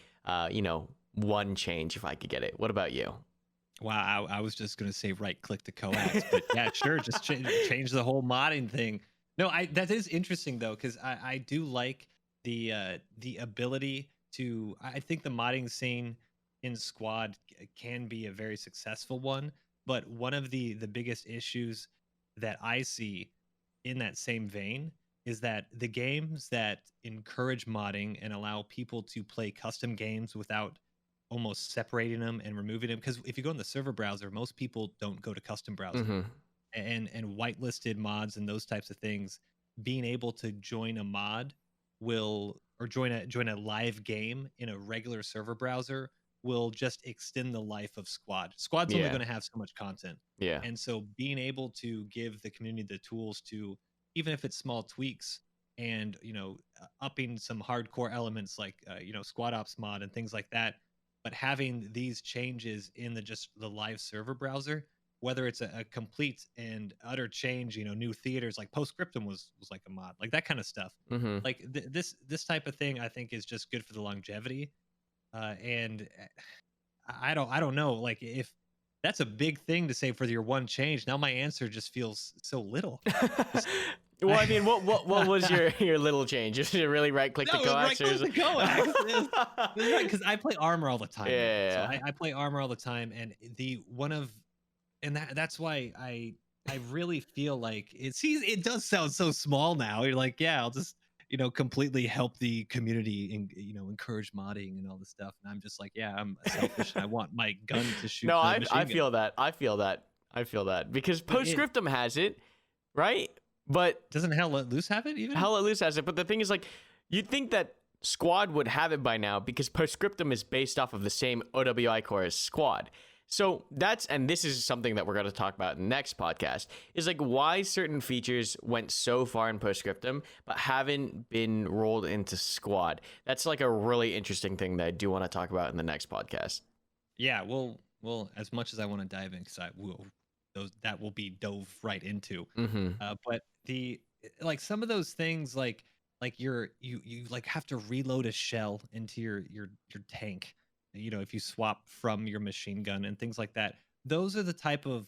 one change if I could get it. What about you? Wow, I was just gonna say right click to coax, but yeah, sure, just change the whole modding thing. No, that is interesting though, because I do like the ability to. I think the modding scene in Squad can be a very successful one, but one of the biggest issues that I see in that same vein is that the games that encourage modding and allow people to play custom games without almost separating them and removing them, because if you go in the server browser, most people don't go to custom browser, Mm-hmm. and whitelisted mods and those types of things, being able to join a mod will, or join a live game in a regular server browser, will just extend the life of Squad's only Yeah. going to have so much content. Yeah. And so being able to give the community the tools to, even if it's small tweaks, and upping some hardcore elements like squad ops mod and things like that, but having these changes in the live server browser, whether it's a complete and utter change, new theaters, like Postscriptum was like a mod, like that kind of stuff. Mm-hmm. Like this type of thing, I think, is just good for the longevity. And I don't know, like, if that's a big thing to say for your one change. Now my answer just feels so little. Just, Well, I mean, what was your little change? Is it really right click to no, right coax? Or click is the it... coax. Because I play armor all the time. Now. So Yeah. I play armor all the time, and that's why I really feel like it does sound so small now. You're like, yeah, I'll just completely help the community and encourage modding and all this stuff. And I'm just like, yeah, I'm selfish and I want my gun to shoot No, the I machine gun. feel that. I feel that because But Postscriptum has it, right? But doesn't Hell Let Loose have it even? Hell Let Loose has it. But the thing is, like, you'd think that Squad would have it by now because Postscriptum is based off of the same OWI core as Squad. So and this is something that we're going to talk about in the next podcast, is like why certain features went so far in Postscriptum but haven't been rolled into Squad. That's like a really interesting thing that I do want to talk about in the next podcast. Yeah, well, as much as I want to dive in, because I will, those that will be dove right into. Mm-hmm. But the like some of those things, like you like have to reload a shell into your tank. You know, if you swap from your machine gun and things like that. Those are the type of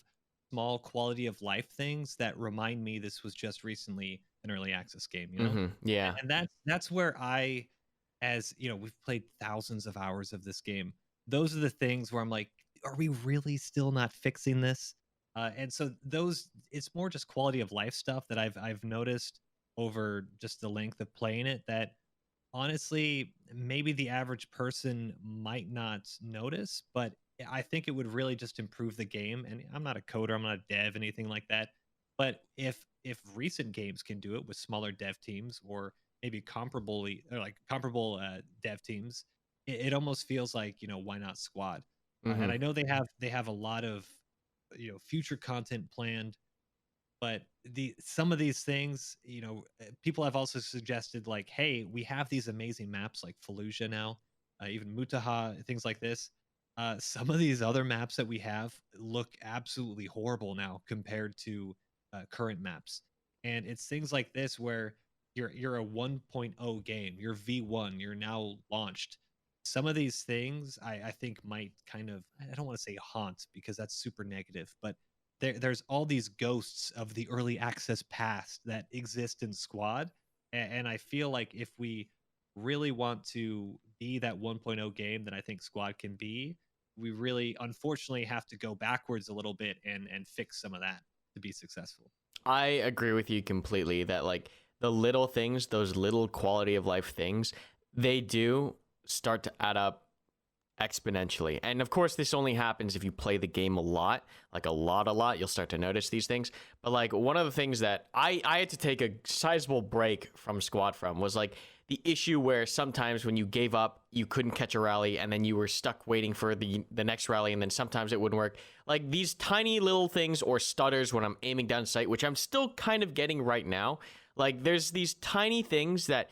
small quality of life things that remind me this was just recently an early access game. You know, Mm-hmm. Yeah. and that's where I, as you know, we've played thousands of hours of this game. Those are the things where I'm like, are we really still not fixing this? And so those, it's more just quality of life stuff that I've noticed over just the length of playing it, that honestly maybe the average person might not notice, but I think it would really just improve the game. And I'm not a coder, I'm not a dev, anything like that. But if recent games can do it with smaller dev teams, or maybe comparably, or like comparable dev teams, it almost feels like, you know, why not Squad? And Mm-hmm. I know they have a lot of, you know, future content planned, but the some of these things, you know, people have also suggested like, hey, we have these amazing maps like Fallujah now, even Mutaha, things like this. Some of these other maps that we have look absolutely horrible now compared to current maps, and it's things like this where you're a 1.0 game, you're V1, you're now launched. Some of these things I think might kind of, I don't want to say haunt because that's super negative, but there's all these ghosts of the early access past that exist in Squad, and I feel like if we really want to be that 1.0 game that I think Squad can be, we really unfortunately have to go backwards a little bit and fix some of that to be successful. I agree with you completely that like the little things, those little quality of life things, they do start to add up exponentially. And of course, this only happens if you play the game a lot, like a lot. You'll start to notice these things. But like one of the things that I had to take a sizable break from Squad from was like the issue where sometimes when you gave up, you couldn't catch a rally, and then you were stuck waiting for the next rally, and then sometimes it wouldn't work. Like these tiny little things or stutters when I'm aiming down sight, which I'm still kind of getting right now. Like there's these tiny things that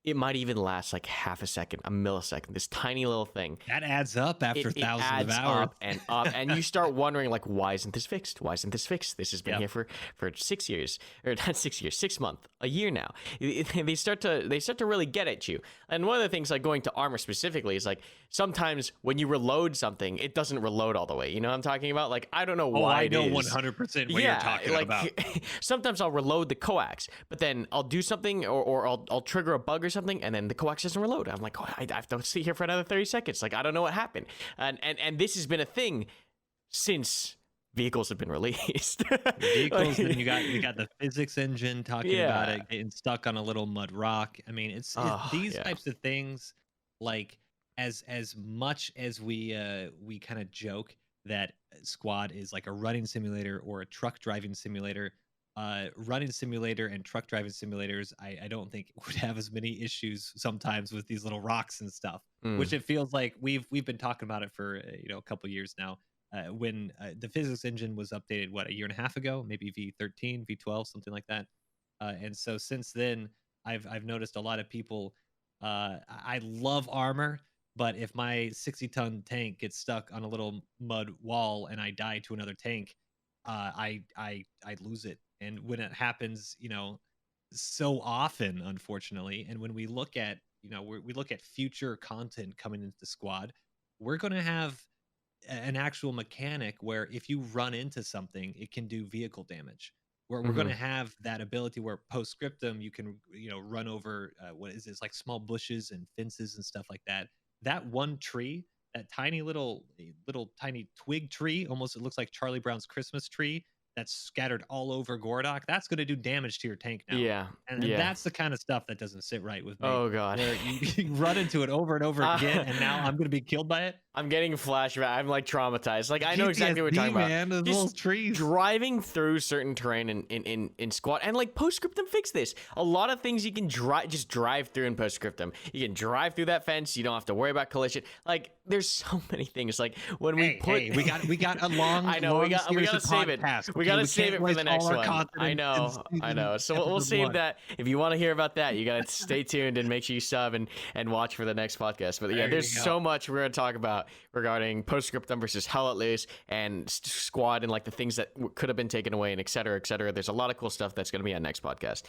it might even last like half a second, a millisecond, this tiny little thing. That adds up after It thousands of adds hours. up, and you start wondering like, why isn't this fixed? Why isn't this fixed? This has been Yep. here for 6 years, or not 6 years, 6 months, a year now. They start to really get at you. And one of the things like going to armor specifically is like sometimes when you reload something, it doesn't reload all the way. You know what I'm talking about? Like I don't know Oh, why I it know is. 100% what you're talking like about. sometimes I'll reload the coax, but then I'll do something or I'll trigger a bug or something, and then the coax doesn't reload. I'm like, oh, I have to sit here for another 30 seconds. Like I don't know what happened. And this has been a thing since vehicles have been released. Vehicles, Like, then you got the physics engine talking about yeah. it getting stuck on a little mud rock. I mean, it's Oh these yeah. types of things, like as much as we kind of joke that Squad is like a running simulator or a truck driving simulator. Running simulator and truck driving simulators, I don't think would have as many issues sometimes with these little rocks and stuff, which Mm, it feels like we've been talking about it for you know, a couple years now. When the physics engine was updated, what, a year and a half ago, maybe V13, V12, something like that. And so since then, I've noticed a lot of people. I love armor, but if my 60-ton tank gets stuck on a little mud wall and I die to another tank, I lose it. And when it happens, you know, so often, unfortunately, and when we look at, you know, we look at future content coming into the Squad, we're going to have an actual mechanic where if you run into something, it can do vehicle damage. Where we're going mm-hmm. to have that ability where postscriptum, you can, you know, run over what is this, like small bushes and fences and stuff like that. That one tree, that tiny little tiny twig tree, almost it looks like Charlie Brown's Christmas tree that's scattered all over Gordok. That's going to do damage to your tank now. Yeah. And Yeah. that's the kind of stuff that doesn't sit right with me. Oh god. Where you run into it over and over again, and now I'm going to be killed by it. I'm getting flashback. I'm like traumatized. Like I know exactly what you're talking about. Man, those little trees. Driving through certain terrain in Squad, and like Postscriptum fixed this. A lot of things you can just drive through in Postscriptum. You can drive through that fence. You don't have to worry about collision. Like there's so many things. Like when we we got a long. I know long we gotta save it. We gotta save it for the next one. I know. So we'll save that. If you want to hear about that, you gotta stay tuned and make sure you sub and watch for the next podcast. But yeah, there's so much we're gonna talk about regarding Postscriptum versus Hell Let Loose and Squad and like the things that could have been taken away and et cetera, et cetera. There's a lot of cool stuff that's gonna be on next podcast.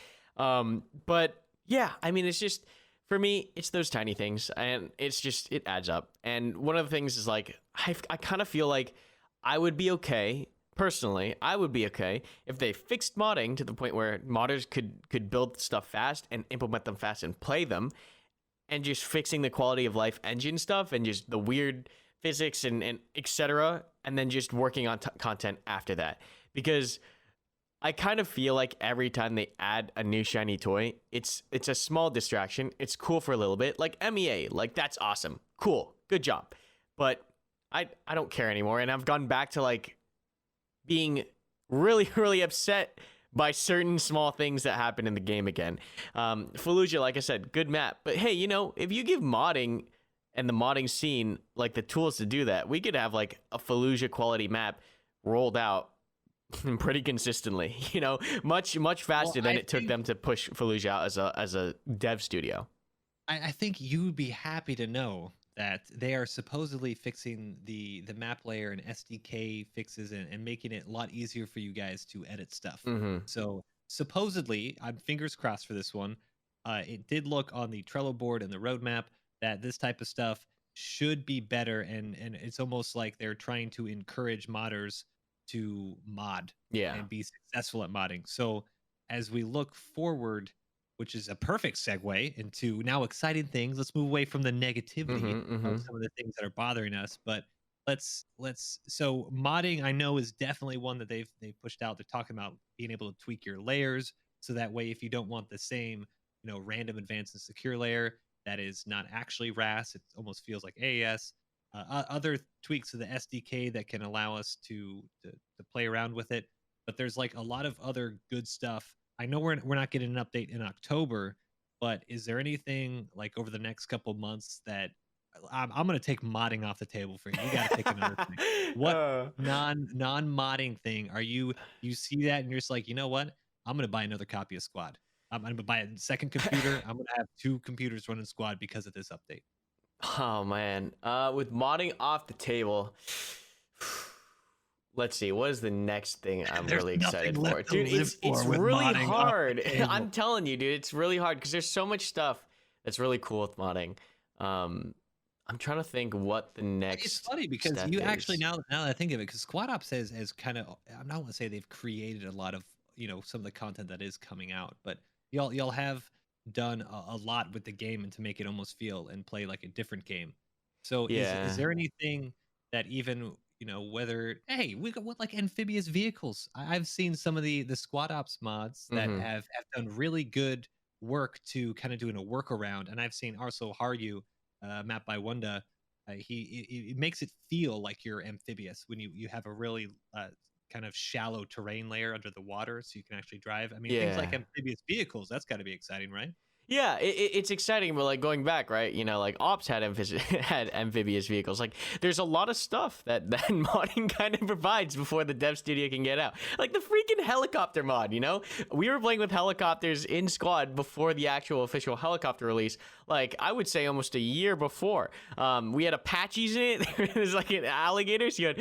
But yeah, I mean, it's just for me, it's those tiny things, and it's just it adds up. And one of the things is like I kind of feel like I would be okay. Personally, I would be okay if they fixed modding to the point where modders could build stuff fast and implement them fast and play them, and just fixing the quality of life engine stuff and just the weird physics and etc. And then just working on content after that. Because I kind of feel like every time they add a new shiny toy, it's a small distraction. It's cool for a little bit. Like MEA, like that's awesome. Cool. Good job. But I don't care anymore. And I've gone back to like being really, really upset by certain small things that happen in the game again. Fallujah, like I said, good map. But hey, you know, if you give modding and the modding scene like the tools to do that, we could have like a Fallujah quality map rolled out pretty consistently, you know, much faster than it took them to push Fallujah out as a dev studio. I think you'd be happy to know that they are supposedly fixing the map layer and SDK fixes and making it a lot easier for you guys to edit stuff. So supposedly, I'm fingers crossed for this one. It did look on the Trello board and the roadmap that this type of stuff should be better, and it's almost like they're trying to encourage modders to mod and be successful at modding. So as we look forward, which is a perfect segue into now exciting things. Let's move away from the negativity of some of the things that are bothering us. But so modding, I know, is definitely one that they've pushed out. They're talking about being able to tweak your layers, so that way if you don't want the same, you know, random advanced and secure layer that is not actually RAS, it almost feels like AES. Other tweaks to the SDK that can allow us to play around with it. But there's like a lot of other good stuff. I know we're not getting an update in October, but is there anything like over the next couple months that I'm going to take modding off the table for you? You got to pick another thing. What non-modding thing are you see that and you're just like, you know what? I'm going to buy another copy of Squad. I'm going to buy a second computer. I'm going to have 2 computers running Squad because of this update. Oh man, with modding off the table. Let's see, what is the next thing I'm really excited for? Dude, it's really hard. I'm telling you, dude, it's really hard because there's so much stuff that's really cool with modding. I'm trying to think what the next. It's funny because you actually now that I think of it, because Squad Ops has kind of, I'm not going to say they've created a lot of, you know, some of the content that is coming out, but y'all have done a lot with the game and to make it almost feel and play like a different game. So is there anything that even, you know, whether, hey, we got what like amphibious vehicles. I've seen some of the Squad Ops mods that have done really good work to kind of doing a workaround. And I've seen also Haru, map by Wanda. It makes it feel like you're amphibious when you have a really kind of shallow terrain layer under the water, so you can actually drive. I mean, things like amphibious vehicles, that's got to be exciting, right? Yeah, it's exciting, but like going back, right? You know, like Ops had amphibious vehicles. Like there's a lot of stuff that modding kind of provides before the dev studio can get out. Like the freaking helicopter mod, you know? We were playing with helicopters in Squad before the actual official helicopter release. Like I would say almost a year before. We had Apaches in it. There's like an alligators. You had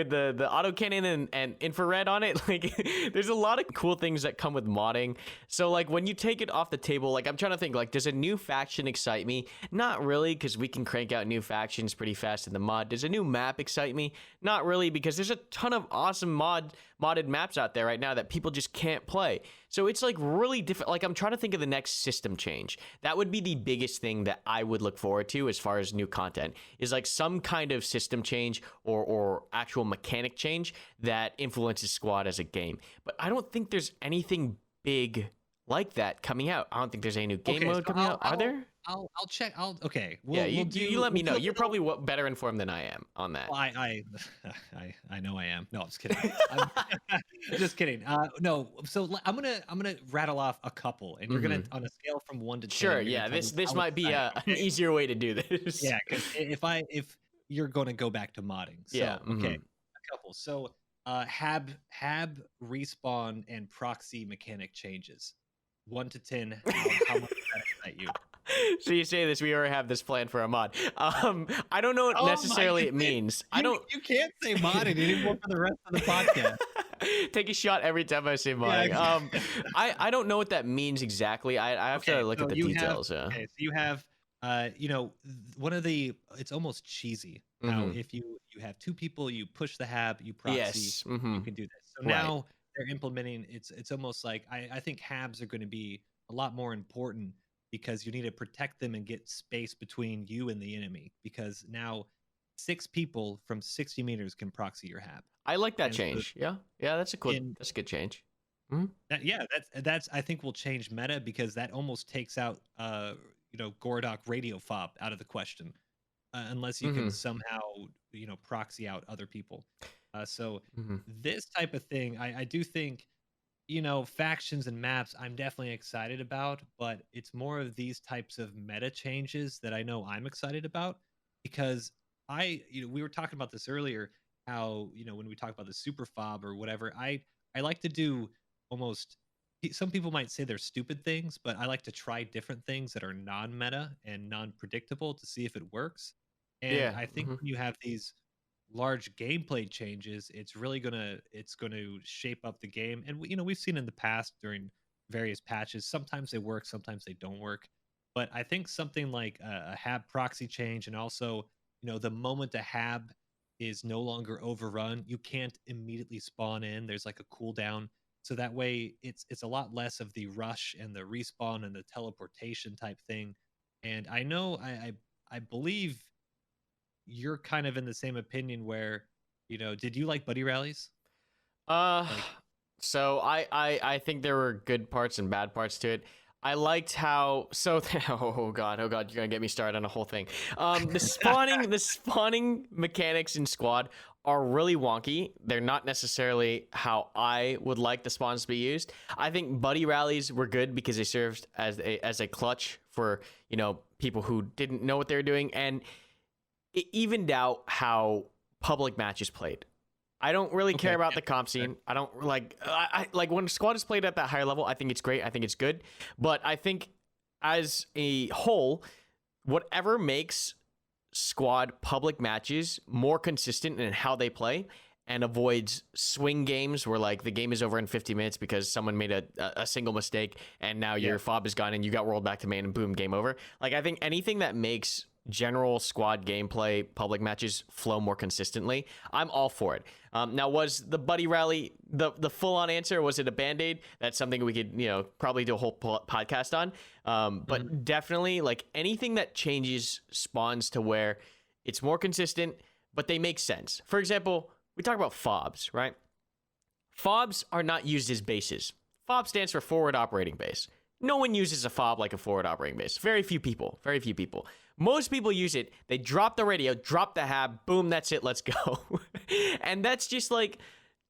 the autocannon and infrared on it. Like there's a lot of cool things that come with modding. So like when you take it off the table, like I'm trying to think, like, does a new faction excite me? Not really, because we can crank out new factions pretty fast in the mod. Does a new map excite me? Not really, because there's a ton of awesome modded maps out there right now that people just can't play. So it's like really different. Like I'm trying to think of the next system change. That would be the biggest thing that I would look forward to as far as new content, is like some kind of system change or actual mechanic change that influences Squad as a game. But I don't think there's anything big like that coming out. I don't think there's any new game mode coming out. Are there? I'll check. Okay. Yeah, We'll you do. let We'll me do know. a You're little. probably better informed than I am on that. Well, I know I am. No, I'm just kidding. I'm just kidding. No. So I'm gonna rattle off a couple, and you're gonna Hmm. on a scale from 1 to 10, Sure. you're gonna Yeah. tell me This how might be excited. an Okay. easier way to do this. Yeah, because if you're gonna go back to modding, Yeah. so okay, Hmm. a couple. So Hab respawn and proxy mechanic changes. 1 to 10. How much does that excite you? So you say this, we already have this plan for a mod. I don't know what Oh my necessarily it goodness. means. I You don't you can't say modded anymore for the rest of the podcast. take a shot every time I say Yeah, modding. I don't know what that means exactly. I have to okay, look at so the you have details. Yeah. okay, so you have one of the it's almost cheesy how Hmm. if you have two people, you push the hab, you proxy, Yes. you Hmm. can do this. So Right. now they're implementing it's almost like I think habs are going to be a lot more important because you need to protect them and get space between you and the enemy because now 6 people from 60 meters can proxy your hab. I like that And so change. Yeah. Yeah. in That's a good change. Hmm. that yeah, that's I think will change meta because that almost takes out Gordok radio fob out of the question unless you can Hmm. somehow proxy out other people. So Hmm. this type of thing, I do think factions and maps I'm definitely excited about, but it's more of these types of meta changes that I know I'm excited about because we were talking about this earlier how when we talk about the super fob or whatever I like to do almost some people might say they're stupid things, but I like to try different things that are non-meta and non-predictable to see if it works. And Yeah. I think Hmm. when you have these large gameplay changes, it's gonna shape up the game. And we've seen in the past during various patches, sometimes they work, sometimes they don't work. But I think something like a hab proxy change, and also the moment a hab is no longer overrun, you can't immediately spawn in. There's like a cooldown, so that way it's a lot less of the rush and the respawn and the teleportation type thing. And I know I believe you're kind of in the same opinion where, did you like buddy rallies? Uh, Like, so I think there were good parts and bad parts to it. I liked how oh god, you're gonna get me started on a whole thing. The spawning mechanics in Squad are really wonky. They're not necessarily how I would like the spawns to be used. I think buddy rallies were good because they served as a clutch for people who didn't know what they were doing, and it evened out how public matches played. I don't really care okay, about yeah, the comp fair. scene. I don't like I like when Squad is played at that higher level. I think it's great. I think it's good. But I think as a whole, whatever makes Squad public matches more consistent in how they play and avoids swing games where like the game is over in 50 minutes because someone made a single mistake and now Yeah. your fob is gone and you got rolled back to main and boom, game over. Like I think anything that makes general Squad gameplay public matches flow more consistently, I'm all for it. Now, was the buddy rally the full on answer? Was it a band-aid? That's something we could probably do a whole podcast on. Mhm. But definitely like anything that changes spawns to where it's more consistent, but they make sense. For example, we talk about fobs, right? Fobs are not used as bases. Fob stands for forward operating base. No one uses a fob like a forward operating base. Very few people. Very few people. Most people use it. They drop the radio, drop the hab, boom, that's it, let's go. And that's just like,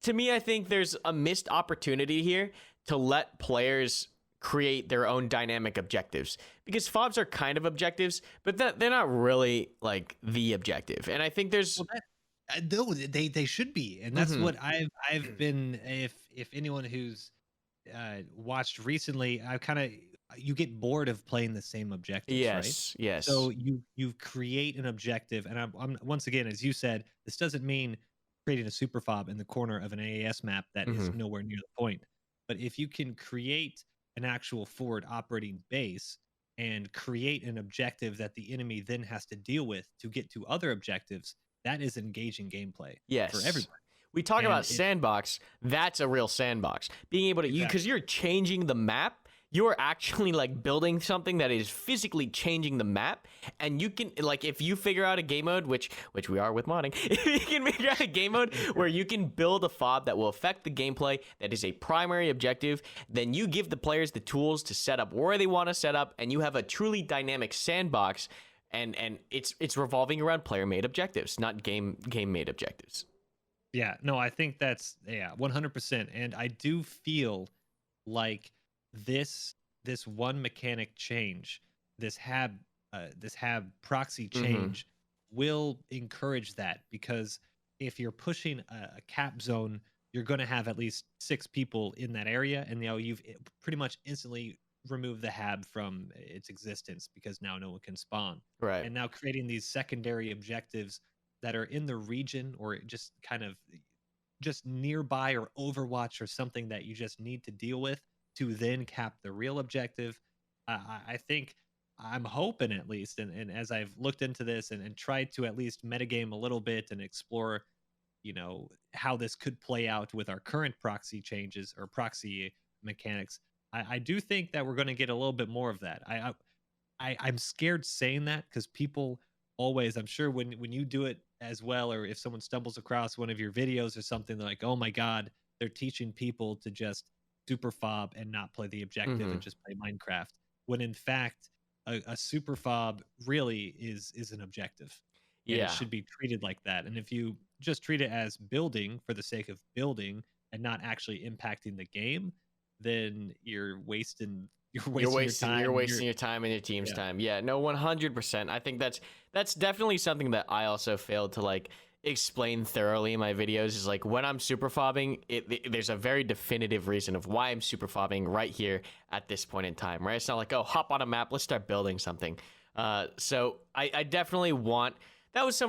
to me, I think there's a missed opportunity here to let players create their own dynamic objectives because fobs are kind of objectives, but they're not really like the objective. And I think there's, Well, no, they should be, and that's Mhm. what I've been. If anyone who's watched recently, I kind of you get bored of playing the same objectives, right? Yes, yes. So you create an objective, and I'm once again, as you said, this doesn't mean creating a super fob in the corner of an AAS map that is Hmm. nowhere near the point. But if you can create an actual forward operating base and create an objective that the enemy then has to deal with to get to other objectives, that is engaging gameplay for Yes. everybody. We talk And about it sandbox. That's a real sandbox. Being able to use, exactly. because you're changing the map, you're actually like building something that is physically changing the map. And you can, like, if you figure out a game mode, which we are with modding, if you can figure out a game mode where you can build a fob that will affect the gameplay, that is a primary objective, then you give the players the tools to set up where they want to set up, and you have a truly dynamic sandbox. And it's revolving around player-made objectives, not game-made objectives. Yeah, no, I think that's 100%. And I do feel like this one mechanic change, this hab proxy change will encourage that, because if you're pushing a cap zone, you're going to have at least 6 people in that area, and you've pretty much instantly removed the hab from its existence, because now no one can spawn. Right. And now creating these secondary objectives that are in the region, or just kind of just nearby, or Overwatch, or something that you just need to deal with to then cap the real objective. I think, I'm hoping at least, and as I've looked into this and tried to at least metagame a little bit and explore, how this could play out with our current proxy changes or proxy mechanics, I do think that we're going to get a little bit more of that. I'm scared saying that, because people always, I'm sure when you do it as well, or if someone stumbles across one of your videos or something, they're like, oh my God, they're teaching people to just super fob and not play the objective and just play Minecraft. When in fact, a super fob really is an objective. And it should be treated like that. And if you just treat it as building for the sake of building and not actually impacting the game, then you're wasting your time. You're wasting your time and your team's time. Yeah, no, 100%. I think that's definitely something that I also failed to like explain thoroughly in my videos, is like, when I'm super fobbing, there's a very definitive reason of why I'm super fobbing right here at this point in time, right? It's not like, oh, hop on a map, let's start building something. So I definitely want, those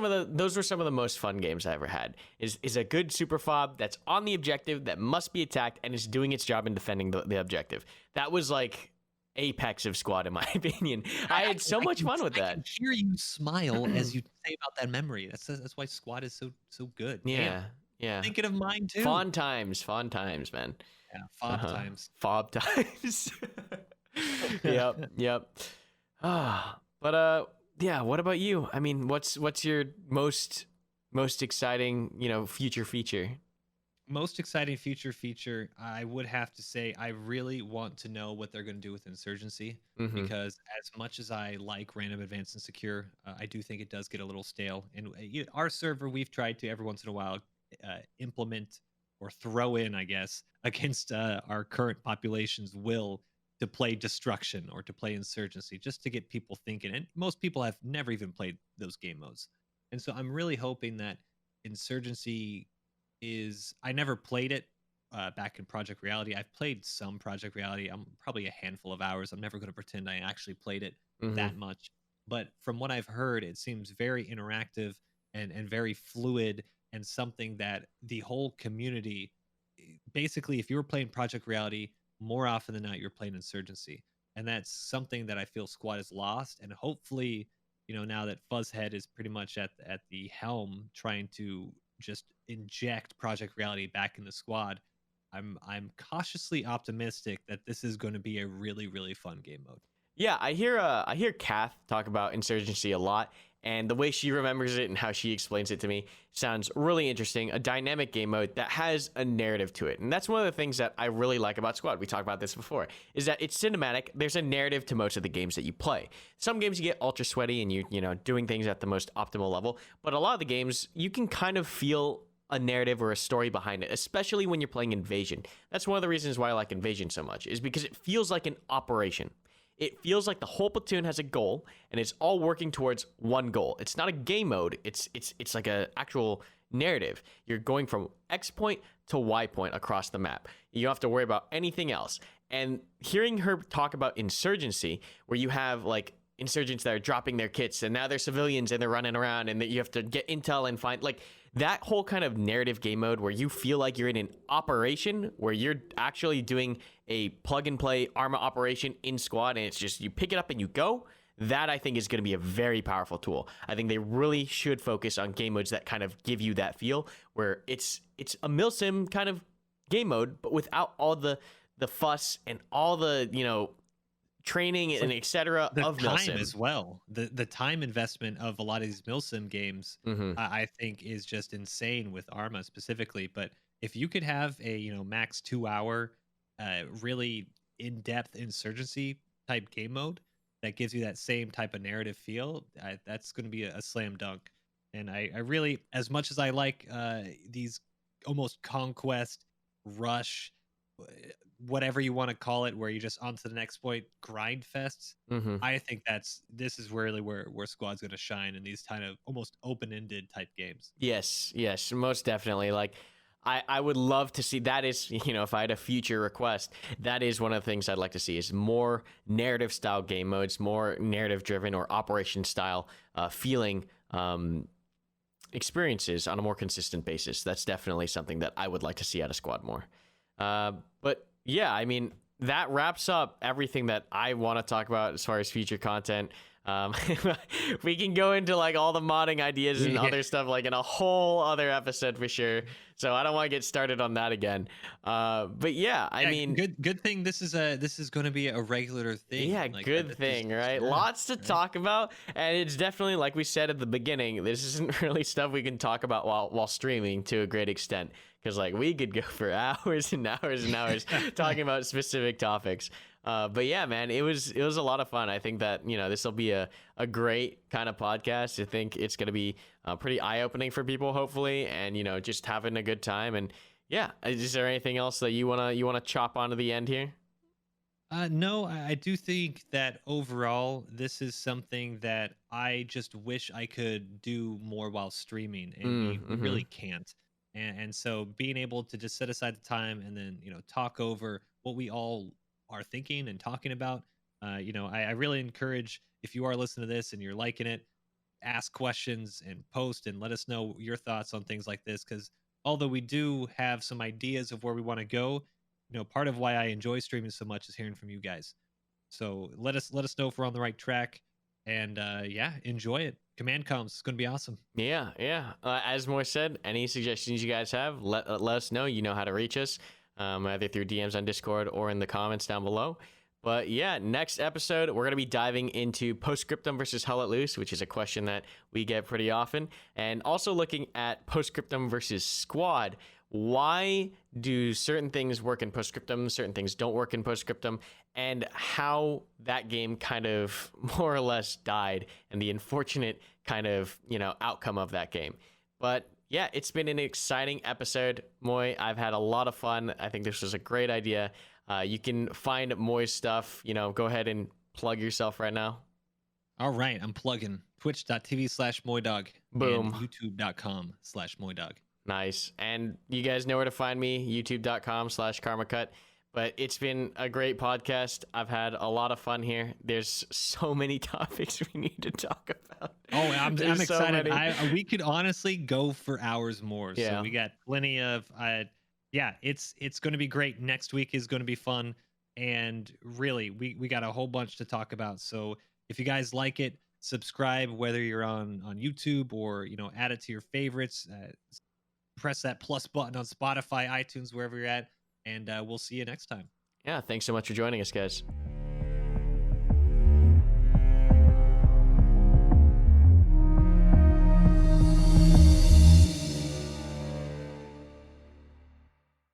were some of the most fun games I ever had, is a good super fob that's on the objective, that must be attacked, and is doing its job in defending the objective. That was like apex of Squad, in my opinion. I had so much fun with that. I can hear you smile as you say about that memory. That's why Squad is so good. Yeah. Thinking of mine too. Fun times, man. Yeah, fob times. Fob times. Yep. But yeah, what about you? I mean, what's your most exciting, future feature? Most exciting future feature, I would have to say, I really want to know what they're going to do with Insurgency, because as much as I like Random Advanced and Secure, I do think it does get a little stale. And our server, we've tried to every once in a while implement or throw in, I guess, against our current population's will, to play Destruction or to play Insurgency, just to get people thinking. And most people have never even played those game modes. And so I'm really hoping that Insurgency I never played it back in Project Reality. I've played some Project Reality. I'm probably a handful of hours. I'm never going to pretend I actually played it that much. But from what I've heard, it seems very interactive and very fluid, and something that the whole community, basically, if you were playing Project Reality, more often than not, you're playing Insurgency. And that's something that I feel Squad has lost. And hopefully, now that Fuzzhead is pretty much at the helm, trying to just inject Project Reality back in the Squad, I'm cautiously optimistic that this is going to be a really, really fun game mode. Yeah, I hear Kath talk about Insurgency a lot, and the way she remembers it and how she explains it to me sounds really interesting. A dynamic game mode that has a narrative to it. And that's one of the things that I really like about Squad. We talked about this before, is that it's cinematic. There's a narrative to most of the games that you play. Some games you get ultra sweaty and you doing things at the most optimal level, but a lot of the games you can kind of feel a narrative or a story behind it, especially when you're playing Invasion. That's one of the reasons why I like Invasion so much, is because it feels like an operation. It feels like the whole platoon has a goal, and it's all working towards one goal. It's not a game mode. It's like an actual narrative. You're going from X point to Y point across the map. You don't have to worry about anything else. And hearing her talk about Insurgency, where you have like insurgents that are dropping their kits, and now they're civilians and they're running around, and that you have to get intel and find, like, that whole kind of narrative game mode where you feel like you're in an operation, where you're actually doing a plug and play Arma operation in Squad, and it's just you pick it up and you go. That, I think, is going to be a very powerful tool. I think they really should focus on game modes that kind of give you that feel, where it's a milsim kind of game mode, but without all the the fuss and all the, training It's and like etc. the of time milsim. as well. The time investment of a lot of these milsim games, Hmm. I think, is just insane with Arma specifically. But if you could have a max 2 hour, really in depth insurgency type game mode that gives you that same type of narrative feel, that's going to be a slam dunk. And I really, as much as I like these almost conquest rush, uh, whatever you want to call it, where you just on to the next point grind fests. Hmm. I think this is really where Squad's going to shine in these kind of almost open ended type games. Yes, yes, most definitely. Like, I would love to see that is, if I had a future request, that is one of the things I'd like to see is more narrative style game modes, more narrative driven or operation style feeling experiences on a more consistent basis. That's definitely something that I would like to see out of Squad more. But yeah, I mean, that wraps up everything that I want to talk about as far as future content. Um, we can go into like all the modding ideas and Yeah. other stuff like in a whole other episode for sure. So I don't want to get started on that again. But yeah, I Yeah, mean, good thing this is going to be a regular thing. yeah, Like good this is thing, right? yeah, Lots to right. talk about, and it's definitely like we said at the beginning. This isn't really stuff we can talk about while streaming to a great extent, because like we could go for hours and hours and hours talking about specific topics. But yeah, man, it was a lot of fun. I think that this will be a great kind of podcast. I think it's gonna be pretty eye opening for people, hopefully, and just having a good time. And yeah, is there anything else that you wanna chop onto the end here? No, I do think that overall, this is something that I just wish I could do more while streaming, and we Mm-hmm. really can't. And so being able to just set aside the time and then talk over what we all are thinking and talking about, I really encourage, if you are listening to this and you're liking it, ask questions and post and let us know your thoughts on things like this, because although we do have some ideas of where we want to go, part of why I enjoy streaming so much is hearing from you guys. So let us know if we're on the right track, and yeah, enjoy it. Command comms, it's going to be awesome. Yeah, yeah. As Moy said, any suggestions you guys have, let us know. You know how to reach us, either through DMs on Discord or in the comments down below. But yeah, next episode, we're going to be diving into Postscriptum versus Hell Let Loose, which is a question that we get pretty often. And also looking at Postscriptum versus Squad. Why do certain things work in Postscriptum, certain things don't work in Postscriptum, and how that game kind of more or less died and the unfortunate kind of, outcome of that game. But yeah, it's been an exciting episode, Moy. I've had a lot of fun. I think this was a great idea. You can find Moy's stuff. Go ahead and plug yourself right now. All right, I'm plugging twitch.tv/MoiDawg and Boom. youtube.com/MoiDawg. Nice. And you guys know where to find me, youtube.com/Karmakut. But it's been a great podcast. I've had a lot of fun here. There's so many topics we need to talk about. Oh, I'm There's so excited. many. We could honestly go for hours more. So Yeah. we got plenty of yeah, it's going to be great. Next week is going to be fun, and really we got a whole bunch to talk about. So if you guys like it, subscribe, whether you're on YouTube or add it to your favorites. Press that plus button on Spotify, iTunes, wherever you're at, and we'll see you next time. Yeah. Thanks so much for joining us, guys.